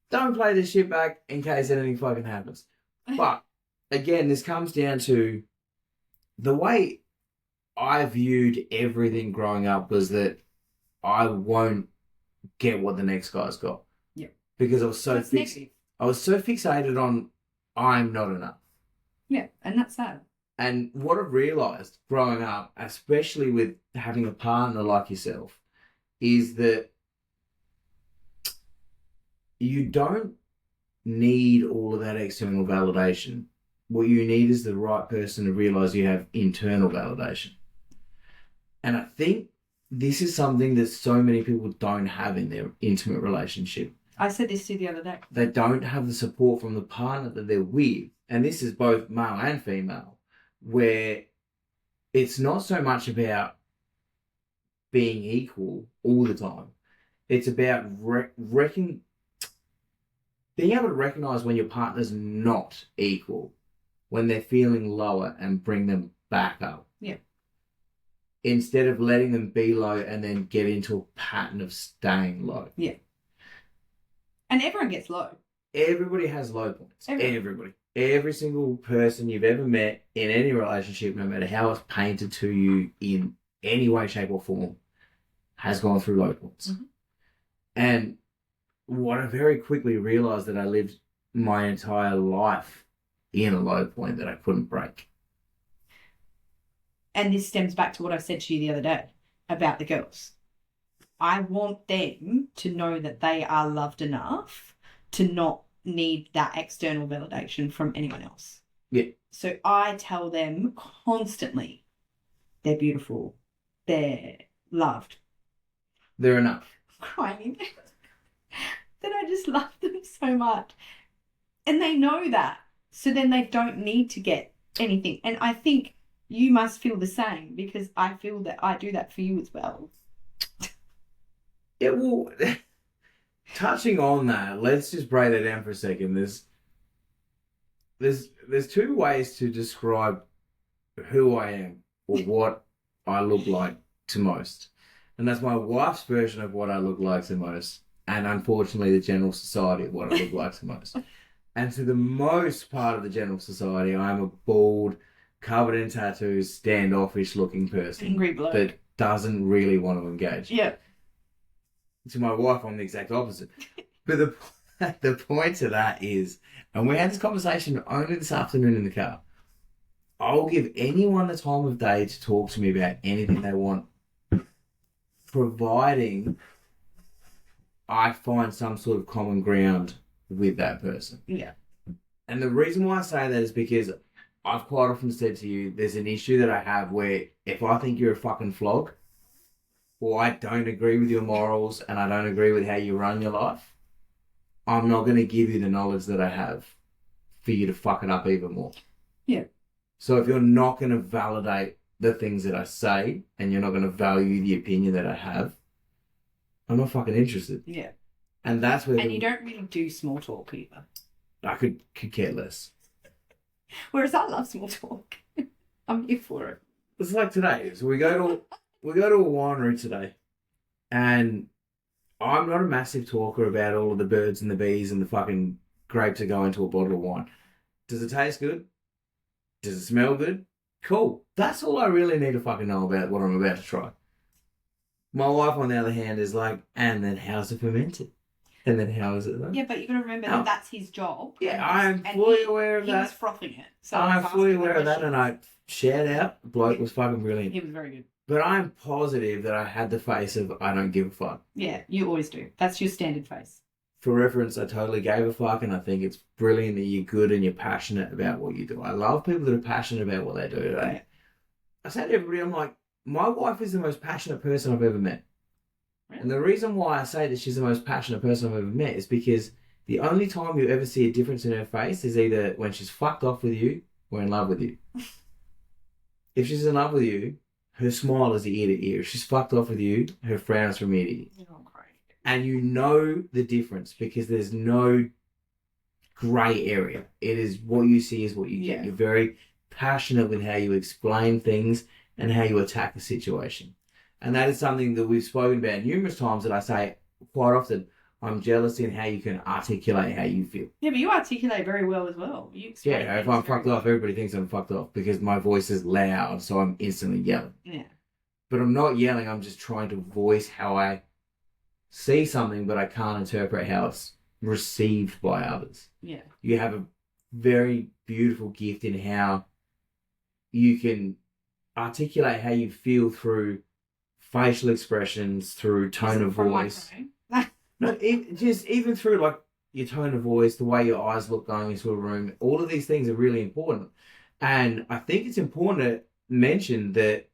Speaker 1: Don't play this shit back in case anything fucking happens. But again, this comes down to the way I viewed everything growing up was that I won't get what the next guy's got.
Speaker 2: Yeah.
Speaker 1: Because I was so fixated on I'm not enough.
Speaker 2: Yeah, and that's sad.
Speaker 1: And what I've realised growing up, especially with having a partner like yourself, is that you don't need all of that external validation. What you need is the right person to realise you have internal validation. And I think this is something that so many people don't have in their intimate relationship.
Speaker 2: I said this to you the other day.
Speaker 1: They don't have the support from the partner that they're with. And this is both male and female, where it's not so much about being equal all the time. It's about being able to recognise when your partner's not equal, when they're feeling lower, and bring them back up.
Speaker 2: Yeah.
Speaker 1: Instead of letting them be low and then get into a pattern of staying low.
Speaker 2: Yeah. And everyone gets low.
Speaker 1: Everybody has low points. Everybody. Every single person you've ever met in any relationship, no matter how it's painted to you in any way, shape or form, has gone through low points. Mm-hmm. And what I very quickly realised that I lived my entire life in a low point that I couldn't break.
Speaker 2: And this stems back to what I said to you the other day about the girls. I want them to know that they are loved enough to not need that external validation from anyone else.
Speaker 1: Yeah.
Speaker 2: So I tell them constantly they're beautiful, they're loved.
Speaker 1: They're enough.
Speaker 2: Crying. That I just love them so much. And they know that. So then they don't need to get anything. And I think you must feel the same because I feel that I do that for you as well.
Speaker 1: Yeah, well, touching on that, let's just break that down for a second. There's two ways to describe who I am or what I look like to most. And that's my wife's version of what I look like to most. And unfortunately, the general society of what I look like to most. And to the most part of the general society, I'm a bald, covered in tattoos, standoffish looking person
Speaker 2: Angry bloke.
Speaker 1: that doesn't really want to engage.
Speaker 2: Yeah.
Speaker 1: To my wife, I'm the exact opposite. But the point to that is, and we had this conversation only this afternoon in the car, I'll give anyone the time of day to talk to me about anything they want, providing I find some sort of common ground with that person.
Speaker 2: Yeah.
Speaker 1: And the reason why I say that is because I've quite often said to you, there's an issue that I have where if I think you're a fucking flog, or I don't agree with your morals and I don't agree with how you run your life, I'm not going to give you the knowledge that I have for you to fuck it up even more.
Speaker 2: Yeah.
Speaker 1: So if you're not going to validate the things that I say and you're not going to value the opinion that I have, I'm not fucking interested.
Speaker 2: Yeah.
Speaker 1: And that's where...
Speaker 2: And you don't really do small talk either.
Speaker 1: I could care less.
Speaker 2: Whereas I love small talk. I'm here for it.
Speaker 1: It's like today. So we go to a winery today, and I'm not a massive talker about all of the birds and the bees and the fucking grapes that go into a bottle of wine. Does it taste good? Does it smell good? Cool. That's all I really need to fucking know about what I'm about to try. My wife, on the other hand, is like, and then how's it fermented? And then how is it done?
Speaker 2: Yeah, but you've got to remember that that's his job.
Speaker 1: Yeah, I'm fully aware of that.
Speaker 2: He was frothing it. So
Speaker 1: I'm fully aware of that, and I shout out, the bloke was fucking brilliant.
Speaker 2: He was very good.
Speaker 1: But I'm positive that I had the face of I don't give a fuck.
Speaker 2: Yeah, you always do. That's your standard face.
Speaker 1: For reference, I totally gave a fuck, and I think it's brilliant that you're good and you're passionate about what you do. I love people that are passionate about what they do.
Speaker 2: Yeah.
Speaker 1: I say to everybody, I'm like, my wife is the most passionate person I've ever met.
Speaker 2: Really?
Speaker 1: And the reason why I say that she's the most passionate person I've ever met is because the only time you ever see a difference in her face is either when she's fucked off with you or in love with you. If she's in love with you, her smile is ear to ear. If she's fucked off with you, her frown is from ear to ear.
Speaker 2: Oh, great.
Speaker 1: And you know the difference because there's no grey area. It is what you see is what you get.
Speaker 2: Yeah.
Speaker 1: You're very passionate with how you explain things and how you attack a situation. And that is something that we've spoken about numerous times that I say quite often, I'm jealous in how you can articulate how you feel.
Speaker 2: Yeah, but you articulate very well as well. You explain
Speaker 1: Yeah, if I'm fucked off, everybody thinks I'm fucked off because my voice is loud, so I'm instantly yelling.
Speaker 2: Yeah.
Speaker 1: But I'm not yelling, I'm just trying to voice how I see something, but I can't interpret how it's received by others.
Speaker 2: Yeah.
Speaker 1: You have a very beautiful gift in how you can articulate how you feel through facial expressions, through tone of voice. No, just even through like your tone of voice, the way your eyes look going into a room, all of these things are really important. And I think it's important to mention that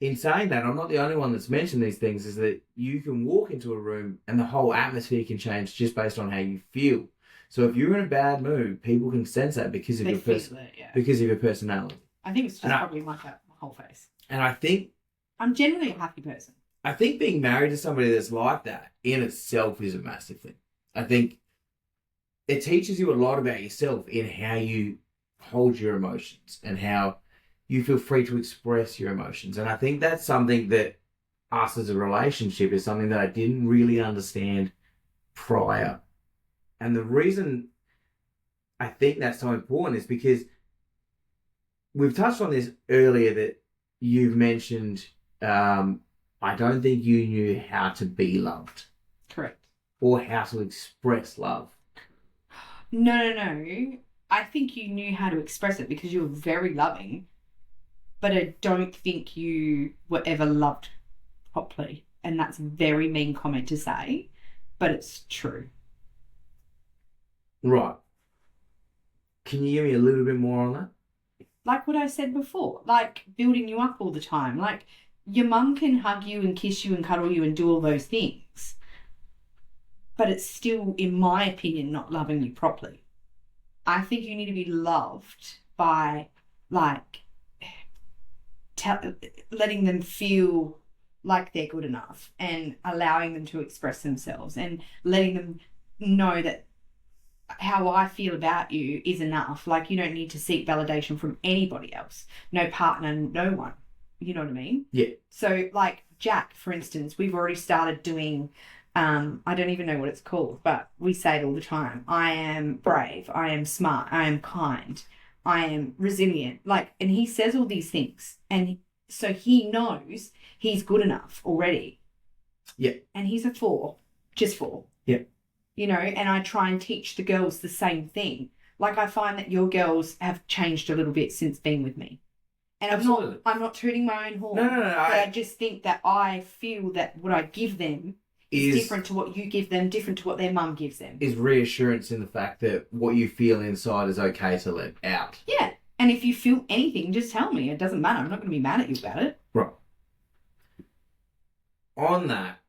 Speaker 1: in saying that, I'm not the only one that's mentioned these things, is that you can walk into a room and the whole atmosphere can change just based on how you feel. So if you're in a bad mood, people can sense that because of because of your personality.
Speaker 2: I think it's just probably my whole face.
Speaker 1: And I think
Speaker 2: I'm generally a happy person.
Speaker 1: I think being married to somebody that's like that in itself is a massive thing. I think it teaches you a lot about yourself in how you hold your emotions and how you feel free to express your emotions. And I think that's something that us as a relationship is something that I didn't really understand prior. And the reason I think that's so important is because we've touched on this earlier that you've mentioned, I don't think you knew how to be loved.
Speaker 2: Correct.
Speaker 1: Or how to express love.
Speaker 2: No. I think you knew how to express it because you were very loving, but I don't think you were ever loved properly. And that's a very mean comment to say, but it's true.
Speaker 1: Right. Can you give me a little bit more on that?
Speaker 2: Like what I said before, like building you up all the time. Like your mum can hug you and kiss you and cuddle you and do all those things, but it's still, in my opinion, not loving you properly. I think you need to be loved by, like, letting them feel like they're good enough and allowing them to express themselves and letting them know that how I feel about you is enough. Like, you don't need to seek validation from anybody else. No partner, no one. You know what I mean?
Speaker 1: Yeah.
Speaker 2: So, like, Jack, for instance, we've already started doing, I don't even know what it's called, but we say it all the time. I am brave. I am smart. I am kind. I am resilient. Like, and he says all these things. And so he knows he's good enough already.
Speaker 1: Yeah.
Speaker 2: And he's a 4, just 4.
Speaker 1: Yeah.
Speaker 2: You know, and I try and teach the girls the same thing. Like, I find that your girls have changed a little bit since being with me. And
Speaker 1: Absolutely.
Speaker 2: I'm not tooting my own horn.
Speaker 1: No.
Speaker 2: But I just think that I feel that what I give them is different to what you give them, different to what their mum gives them.
Speaker 1: Is reassurance in the fact that what you feel inside is okay to let out.
Speaker 2: Yeah. And if you feel anything, just tell me. It doesn't matter. I'm not going to be mad at you about it.
Speaker 1: Right. On that,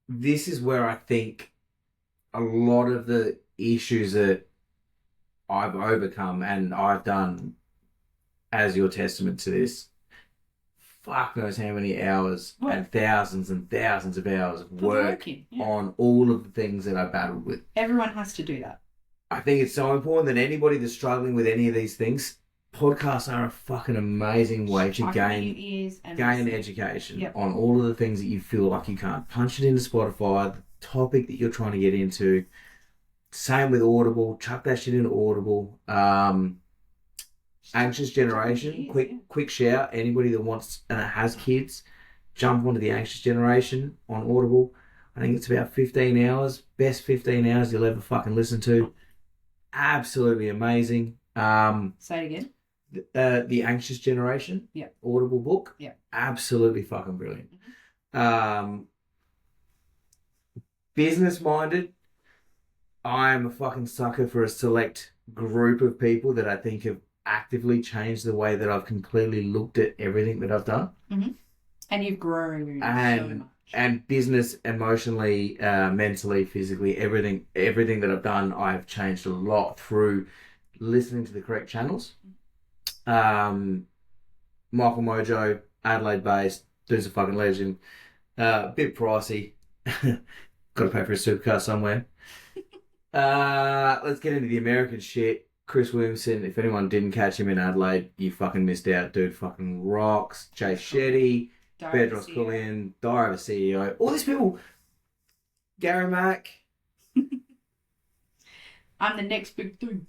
Speaker 1: this is where I think a lot of the issues that I've overcome and I've done as your testament to this, fuck knows how many hours and thousands of hours of work on all of the things that I battled with.
Speaker 2: Everyone has to do that.
Speaker 1: I think it's so important that anybody that's struggling with any of these things, podcasts are a fucking amazing way to gain education on all of the things that you feel like you can't. Punch it into Spotify, the topic that you're trying to get into. Same with Audible. Chuck that shit into Audible. Anxious Generation. Quick shout. Anybody that wants and has kids, jump onto the Anxious Generation on Audible. I think it's about 15 hours. Best 15 hours you'll ever fucking listen to. Absolutely amazing.
Speaker 2: Say it again.
Speaker 1: The Anxious Generation.
Speaker 2: Yeah.
Speaker 1: Audible book.
Speaker 2: Yeah.
Speaker 1: Absolutely fucking brilliant. Business minded. I'm a fucking sucker for a select group of people that I think have actively changed the way that I've completely looked at everything that I've done.
Speaker 2: Mm-hmm. And you've grown so much.
Speaker 1: And business, emotionally, mentally, physically, everything that I've done, I've changed a lot through listening to the correct channels. Michael Mojo, Adelaide based, dude's a fucking legend. Bit pricey. Got to pay for a supercar somewhere. Let's get into the American shit. Chris Williamson, if anyone didn't catch him in Adelaide, you fucking missed out. Dude fucking rocks. Jay Shetty, Bedros Keuilian, Diary of a CEO. All these people. Gary Mack.
Speaker 2: I'm the next big thing.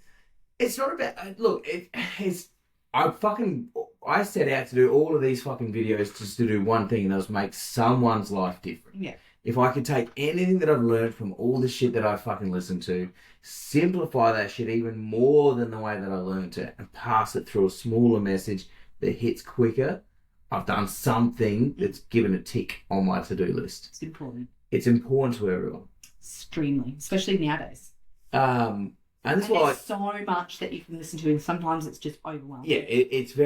Speaker 1: It's not about... Look, it's... I set out to do all of these fucking videos just to do one thing, and that was make someone's life different.
Speaker 2: Yeah.
Speaker 1: If I could take anything that I've learned from all the shit that I fucking listened to, simplify that shit even more than the way that I learned it, and pass it through a smaller message that hits quicker, I've done something that's given a tick on my to-do list.
Speaker 2: It's important.
Speaker 1: It's important to everyone.
Speaker 2: Extremely. Especially nowadays.
Speaker 1: And that's why
Speaker 2: there's so much that you can listen to, and sometimes it's just overwhelming.
Speaker 1: Yeah, it's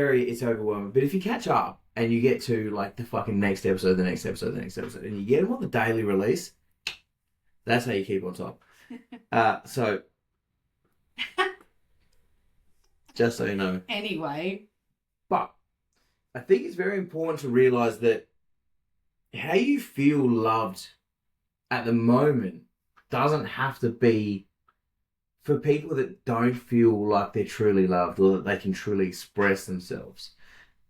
Speaker 1: overwhelming. But if you catch up and you get to like the fucking next episode, and you get them on the daily release, that's how you keep on top. So just so you know.
Speaker 2: Anyway.
Speaker 1: But I think it's very important to realise that how you feel loved at the moment doesn't have to be for people that don't feel like they're truly loved or that they can truly express themselves.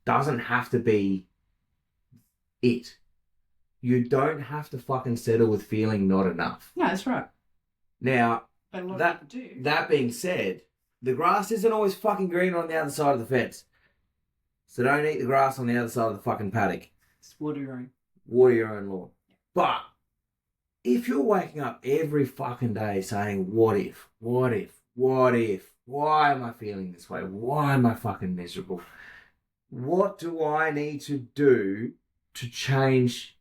Speaker 1: Doesn't have to be it. You don't have to fucking settle with feeling not enough.
Speaker 2: No, that's right.
Speaker 1: Now,
Speaker 2: but a lot of people do.
Speaker 1: That being said, the grass isn't always fucking green on the other side of the fence. So don't eat the grass on the other side of the fucking paddock.
Speaker 2: Just water your own.
Speaker 1: Water your own lawn. But if you're waking up every fucking day saying, what if, why am I feeling this way? Why am I fucking miserable? What do I need to do to change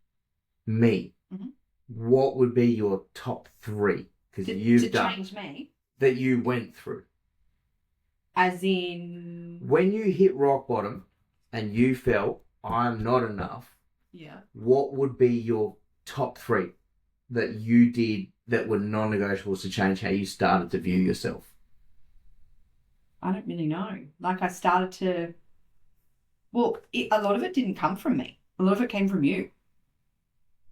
Speaker 1: me? Mm-hmm. What would be your top 3? Because you've done
Speaker 2: change me
Speaker 1: that you went through.
Speaker 2: As in,
Speaker 1: when you hit rock bottom and you felt I'm not enough.
Speaker 2: Yeah. What
Speaker 1: would be your top 3 that you did that were non-negotiables to change how you started to view yourself?
Speaker 2: I don't really know. Like, I started to, well, a lot of it didn't come from me. A lot of it came from you.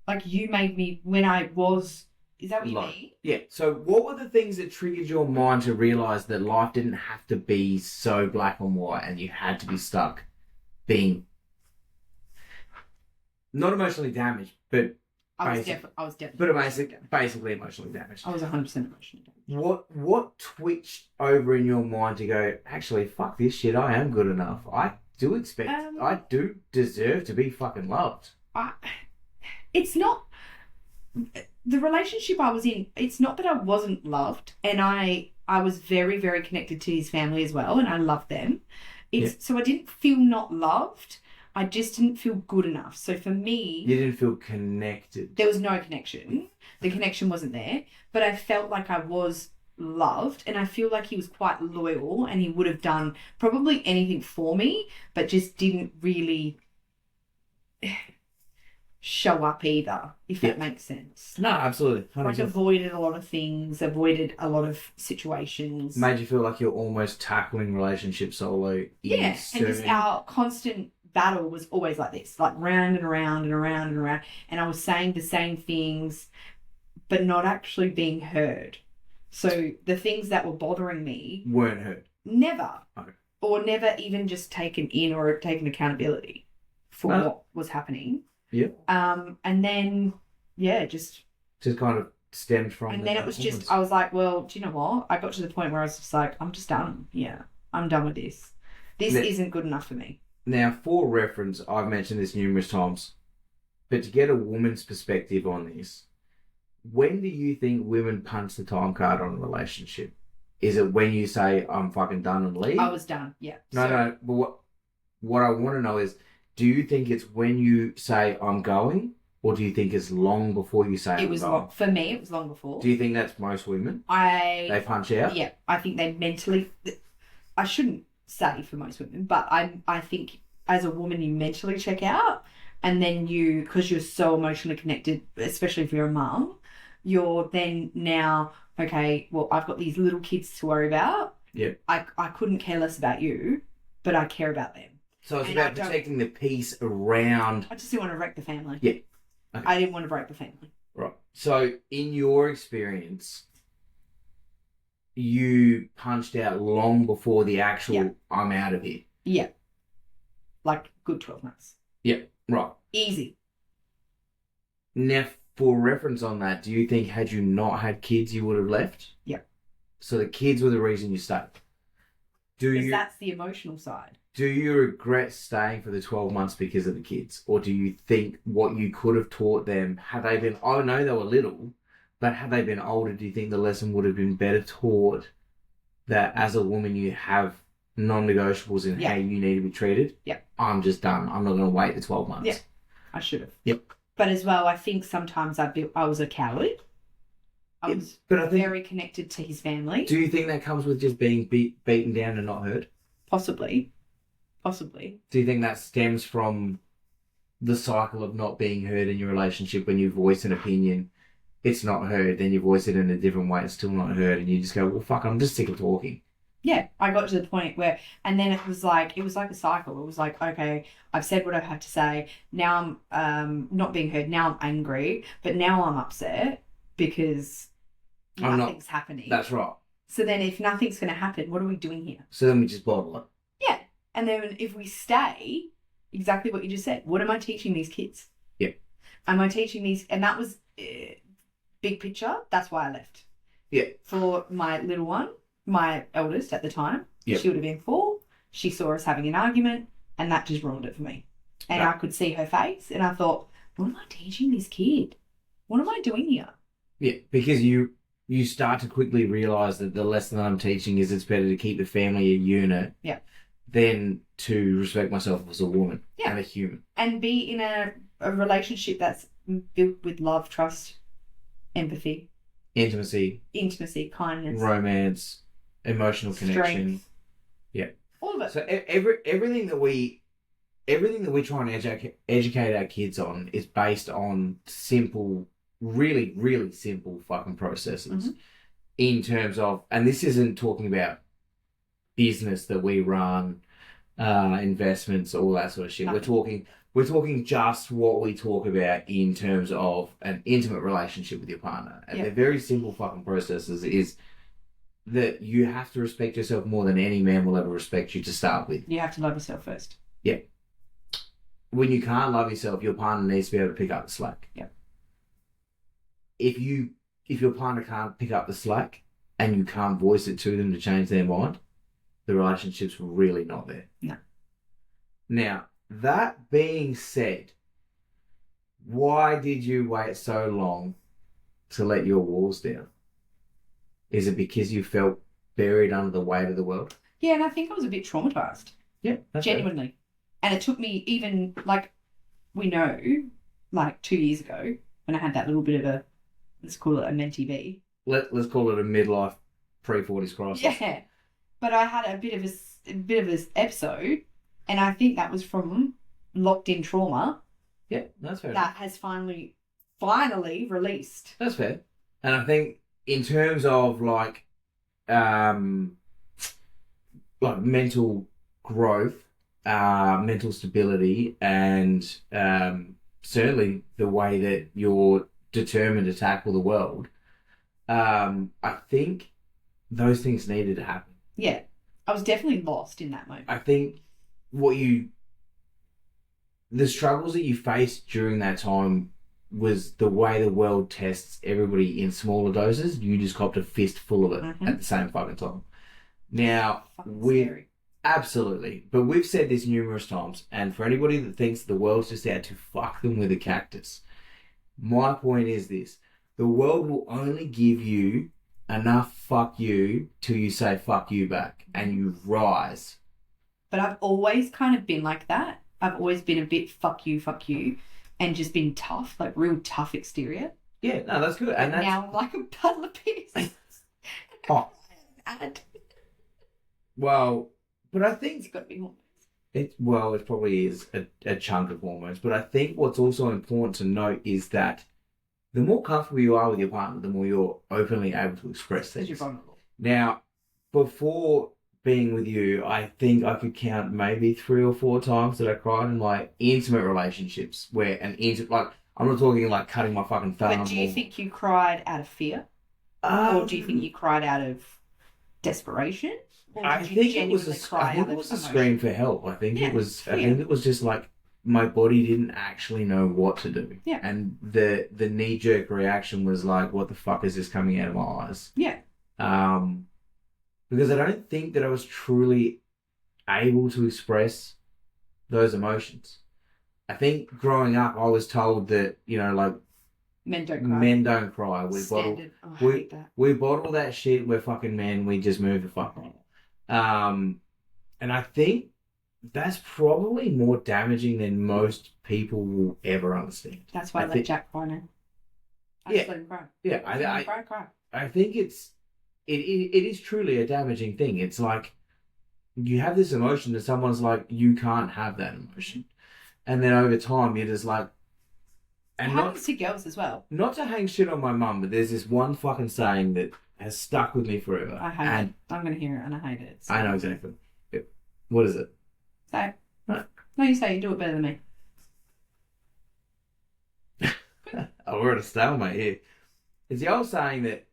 Speaker 2: Like, you made me, when I was, is that what you mean?
Speaker 1: Yeah. So what were the things that triggered your mind to realise that life didn't have to be so black and white and you had to be stuck being not emotionally damaged, but
Speaker 2: I was definitely.
Speaker 1: basically emotionally damaged.
Speaker 2: I was 100% emotionally damaged.
Speaker 1: What twitched over in your mind to go, actually, fuck this shit, I am good enough. I do deserve to be fucking loved.
Speaker 2: It's not the relationship I was in. It's not that I wasn't loved, and I was very, very connected to his family as well, and I loved them. So I didn't feel not loved. I just didn't feel good enough. So for me,
Speaker 1: you didn't feel connected.
Speaker 2: There was no connection. The connection wasn't there, but I felt like I was loved, and I feel like he was quite loyal, and he would have done probably anything for me, but just didn't really show up either, if that makes sense.
Speaker 1: No, absolutely. 100%.
Speaker 2: Like, avoided a lot of things, avoided a lot of situations.
Speaker 1: Made you feel like you're almost tackling relationships solo.
Speaker 2: Yeah, and just our constant battle was always like this, like round and around and around and around. And I was saying the same things, but not actually being heard. So the things that were bothering me
Speaker 1: weren't heard.
Speaker 2: Never.
Speaker 1: Okay.
Speaker 2: Or never even just taken in or taken accountability for what was happening.
Speaker 1: Yeah.
Speaker 2: And then, just
Speaker 1: kind of stemmed from.
Speaker 2: And then it was just, I was like, well, do you know what? I got to the point where I was just like, I'm just done. Yeah, I'm done with this. This isn't good enough for me.
Speaker 1: Now, for reference, I've mentioned this numerous times, but to get a woman's perspective on this, when do you think women punch the time card on a relationship? Is it when you say, I'm fucking done and leave?
Speaker 2: I was done, yeah.
Speaker 1: No. But what I want to know is, do you think it's when you say, I'm going, or do you think it's long before you say, I'm going?
Speaker 2: For me, it was long before.
Speaker 1: Do you think that's most women? They punch out?
Speaker 2: Yeah, I think they mentally... I shouldn't say for most women, but I think as a woman you mentally check out, and then because you're so emotionally connected, especially if you're a mum, you're then now, okay, well, I've got these little kids to worry about.
Speaker 1: Yeah.
Speaker 2: I couldn't care less about you, but I care about them.
Speaker 1: So it's about protecting the peace around...
Speaker 2: I just didn't want to wreck the family.
Speaker 1: Yeah. Okay.
Speaker 2: I didn't want to break the family.
Speaker 1: Right. So in your experience, you punched out long before the actual I'm out of here.
Speaker 2: Yeah. Like good 12 months.
Speaker 1: Yeah. Right.
Speaker 2: Easy.
Speaker 1: Now, for reference on that, do you think had you not had kids, you would have left?
Speaker 2: Yeah.
Speaker 1: So the kids were the reason you stayed?
Speaker 2: Because that's the emotional side.
Speaker 1: Do you regret staying for the 12 months because of the kids? Or do you think what you could have taught them, had they been... I know they were little, but had they been older, do you think the lesson would have been better taught that as a woman you have non-negotiables in how you need to be treated?
Speaker 2: Yeah.
Speaker 1: I'm just done. I'm not going to wait the 12 months.
Speaker 2: Yeah. I should have.
Speaker 1: Yep.
Speaker 2: But as well, I think sometimes I was a coward. I was very connected to his family.
Speaker 1: Do you think that comes with just being beaten down and not heard?
Speaker 2: Possibly.
Speaker 1: Do you think that stems from the cycle of not being heard in your relationship? When you voice an opinion, it's not heard, then you voice it in a different way, it's still not heard, and you just go, well, fuck, I'm just sick of talking.
Speaker 2: Yeah, I got to the point where, and then it was like a cycle. It was like, okay, I've said what I've had to say. Now I'm not being heard. Now I'm angry, but now I'm upset because nothing's happening.
Speaker 1: That's right.
Speaker 2: So then if nothing's going to happen, what are we doing here?
Speaker 1: So then we just bottle it.
Speaker 2: Yeah. And then if we stay, exactly what you just said, what am I teaching these kids?
Speaker 1: Yeah.
Speaker 2: Am I teaching these? And that was big picture. That's why I left.
Speaker 1: Yeah.
Speaker 2: For my little one, my eldest at the time,
Speaker 1: yep.
Speaker 2: She would have been 4. She saw us having an argument, and that just ruined it for me. And I could see her face, and I thought, what am I teaching this kid? What am I doing here?
Speaker 1: Yeah, because you start to quickly realise that the lesson that I'm teaching is it's better to keep the family a unit.
Speaker 2: Yeah.
Speaker 1: Than to respect myself as a woman and a human.
Speaker 2: And be in a relationship that's built with love, trust, empathy.
Speaker 1: Intimacy,
Speaker 2: kindness.
Speaker 1: Romance, emotional connection. Yeah.
Speaker 2: All of it.
Speaker 1: So everything that we try and educate our kids on is based on simple, really, really simple fucking processes. Mm-hmm. In terms of, and this isn't talking about business that we run, investments, all that sort of shit.
Speaker 2: Nothing.
Speaker 1: We're talking just what we talk about in terms of an intimate relationship with your partner. And
Speaker 2: Yeah.
Speaker 1: they're very simple fucking processes is that you have to respect yourself more than any man will ever respect you to start with.
Speaker 2: You have to love yourself first.
Speaker 1: When you can't love yourself, your partner needs to be able to pick up the slack.
Speaker 2: Yep.
Speaker 1: If your partner can't pick up the slack and you can't voice it to them to change their mind, the relationship's really not there.
Speaker 2: No.
Speaker 1: Now, that being said, why did you wait so long to let your walls down? Is it because you felt buried under the weight of the world?
Speaker 2: Yeah, and I think I was a bit traumatized.
Speaker 1: Yeah, that's right.
Speaker 2: Genuinely. And it took me even, like, we know, like 2 years ago, when I had that little bit of a, let's call it a mentee B.
Speaker 1: Let's call it a midlife pre-40s crisis.
Speaker 2: Yeah. But I had a bit of a episode, and I think that was from locked in trauma
Speaker 1: Yeah, that's fair.
Speaker 2: that has finally released.
Speaker 1: That's fair. And I think in terms of like mental growth, mental stability, and certainly the way that you're determined to tackle the world, I think those things needed to happen.
Speaker 2: Yeah. I was definitely lost in that moment.
Speaker 1: I think the struggles that you faced during that time was the way the world tests everybody in smaller doses. You just copped a fistful of it at the same fucking time. Now,
Speaker 2: Scary.
Speaker 1: absolutely, but we've said this numerous times, and for anybody that thinks the world's just out to fuck them with a cactus, my point is this: the world will only give you enough fuck you till you say fuck you back, and you rise.
Speaker 2: But I've always kind of been like that. I've always been a bit fuck you, and just been tough, like real tough exterior.
Speaker 1: Yeah, no, that's good. And
Speaker 2: now I'm like a puddle of piss.
Speaker 1: Oh.
Speaker 2: And
Speaker 1: Well, but I think
Speaker 2: it's got to be hormones.
Speaker 1: it probably is a chunk of hormones. But I think what's also important to note is that the more comfortable you are with your partner, the more you're openly able to express
Speaker 2: Because you're
Speaker 1: things.
Speaker 2: vulnerable.
Speaker 1: Now, before being with you, I think I could count maybe 3 or 4 times that I cried in like intimate relationships where like I'm not talking like cutting my fucking thumb.
Speaker 2: But do you think you cried out of fear? Or do you think you cried out of desperation? Or
Speaker 1: I
Speaker 2: did you
Speaker 1: think it was
Speaker 2: genuinely
Speaker 1: a
Speaker 2: cry out of
Speaker 1: scream
Speaker 2: emotion?
Speaker 1: for help. I think
Speaker 2: Yeah,
Speaker 1: it was. I
Speaker 2: fear.
Speaker 1: think it was just like my body didn't actually know what to do.
Speaker 2: Yeah.
Speaker 1: And the knee jerk reaction was like, "What the fuck is this coming out of my eyes?"
Speaker 2: Yeah.
Speaker 1: Because I don't think that I was truly able to express those emotions. I think growing up, I was told that like
Speaker 2: Men don't cry.
Speaker 1: men don't cry.
Speaker 2: Standard. Oh, I hate that.
Speaker 1: We bottle that shit. We're fucking men. We just move the fuck on. And I think that's probably more damaging than most people will ever understand.
Speaker 2: That's why I let Jack cry now. I
Speaker 1: Yeah.
Speaker 2: just let him cry.
Speaker 1: Yeah,
Speaker 2: Let him cry.
Speaker 1: I think it is truly a damaging thing. It's like you have this emotion and someone's like, you can't have that emotion. And then over time, you're just like,
Speaker 2: It happens to girls as well.
Speaker 1: not to hang shit on my mum, but there's this one fucking saying that has stuck with me forever.
Speaker 2: I hate it. I'm going to hear it and I hate it. So
Speaker 1: I know exactly. What is it?
Speaker 2: Say it.
Speaker 1: Right.
Speaker 2: No, you say it. You do it better than me.
Speaker 1: Oh, we're at a stalemate here. It's the old saying that,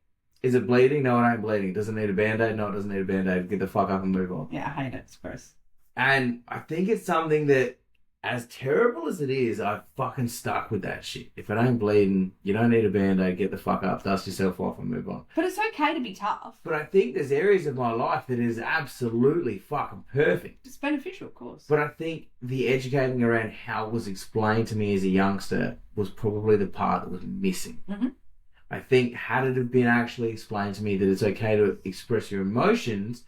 Speaker 1: is it bleeding? No, it ain't bleeding. Does it need a Band-Aid? No, it doesn't need a Band-Aid. Get the fuck up and move on.
Speaker 2: Yeah, I hate it. It's gross.
Speaker 1: And I think it's something that, as terrible as it is, I fucking stuck with that shit. If it ain't bleeding, you don't need a Band-Aid. Get the fuck up, dust yourself off and move on.
Speaker 2: But it's okay to be tough.
Speaker 1: But I think there's areas of my life that is absolutely fucking perfect.
Speaker 2: It's beneficial, of course.
Speaker 1: But I think the educating around how it was explained to me as a youngster was probably the part that was missing.
Speaker 2: Mm-hmm.
Speaker 1: I think had it have been actually explained to me that it's okay to express your emotions,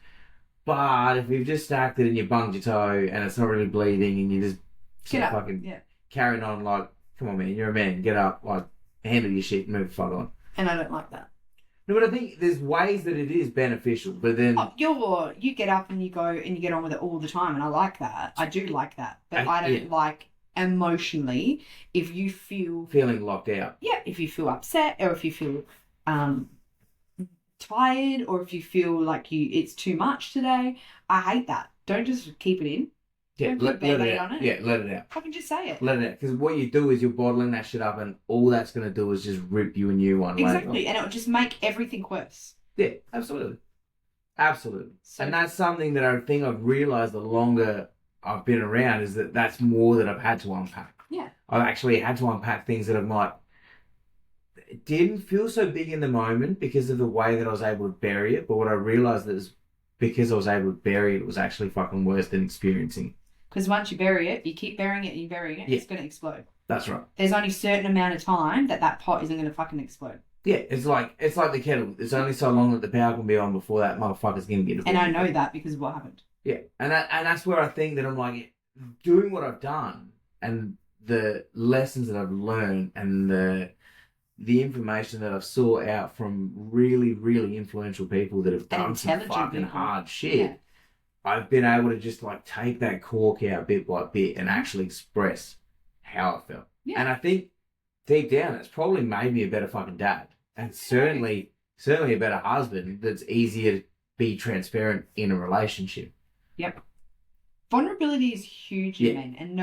Speaker 1: but if you've just stacked it and you bunged your toe and it's not really bleeding and you just
Speaker 2: Get up.
Speaker 1: fucking carrying on like, come on man, you're a man, get up, like handle your shit and move the fuck on.
Speaker 2: And I don't like that.
Speaker 1: No, but I think there's ways that it is beneficial, but then
Speaker 2: You get up and you go and you get on with it all the time, and I like that. I do like that, but I don't like emotionally if you feel
Speaker 1: feeling locked out.
Speaker 2: if you feel upset or if you feel tired or if you feel like it's too much today. I hate that. Don't just keep it in.
Speaker 1: Yeah,
Speaker 2: Don't
Speaker 1: let
Speaker 2: put Band-Aid
Speaker 1: it out.
Speaker 2: on it.
Speaker 1: Yeah, let it out.
Speaker 2: Fucking just say it.
Speaker 1: Let it out. Because what you do is you're bottling that shit up, and all that's going to do is just rip you a new one.
Speaker 2: Exactly, and it will just make everything worse.
Speaker 1: Yeah, absolutely. Absolutely.
Speaker 2: So,
Speaker 1: and that's something that I think I've realised the longer I've been around is that that's more that I've had to unpack.
Speaker 2: Yeah.
Speaker 1: I've actually had to unpack things that I'm like, it didn't feel so big in the moment because of the way that I was able to bury it, but what I realised is because I was able to bury it, it was actually fucking worse than experiencing.
Speaker 2: Because once you bury it, you keep burying it, you bury it, it's going to explode.
Speaker 1: That's right.
Speaker 2: There's only a certain amount of time that pot isn't going to fucking explode.
Speaker 1: Yeah, it's like the kettle. It's only so long that the power can be on before that motherfucker's going to get a
Speaker 2: And I know that because of what happened.
Speaker 1: Yeah, and that's where I think that I'm like, doing what I've done and the lessons that I've learned and the information that I've sought out from really, really influential people that have done some fucking hard shit. Yeah. I've been able to just like take that cork out bit by bit and actually express how I felt. Yeah. And I think deep down, it's probably made me a better fucking dad. And certainly a better husband that's easier to be transparent in a relationship.
Speaker 2: Yep. Vulnerability is huge in men, and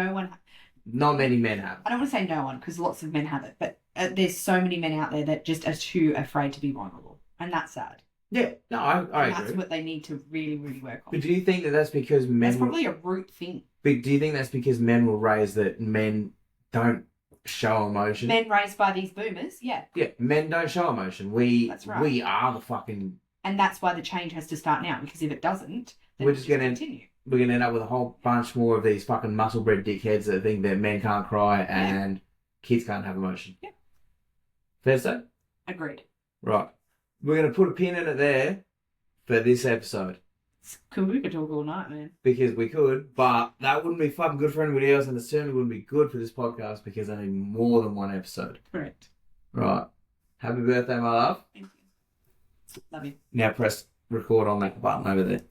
Speaker 1: not many men have.
Speaker 2: I don't want to say no one, because lots of men have it, but there's so many men out there that just are too afraid to be vulnerable, and that's sad.
Speaker 1: Yeah, no, I agree.
Speaker 2: That's what they need to really, really work on.
Speaker 1: But do you think that that's because men...
Speaker 2: That's probably a root thing.
Speaker 1: But do you think that's because men were raised that men don't show emotion?
Speaker 2: Men raised by these boomers, yeah.
Speaker 1: Yeah, men don't show emotion. That's right. We are the fucking...
Speaker 2: And that's why the change has to start now, because if it doesn't, then
Speaker 1: we're just going to
Speaker 2: continue.
Speaker 1: We're going to end up with a whole bunch more of these fucking muscle-bred dickheads that think that men can't cry and kids can't have emotion.
Speaker 2: Yeah.
Speaker 1: Fair say?
Speaker 2: Agreed.
Speaker 1: Right. We're going to put a pin in it there for this episode.
Speaker 2: Cool, we could talk all night, man.
Speaker 1: Because we could, but that wouldn't be fucking good for anybody else, and it certainly wouldn't be good for this podcast because I need more than one episode.
Speaker 2: Correct.
Speaker 1: Right. Happy birthday, my love.
Speaker 2: Thank you. Love you.
Speaker 1: Now press record on that button over there.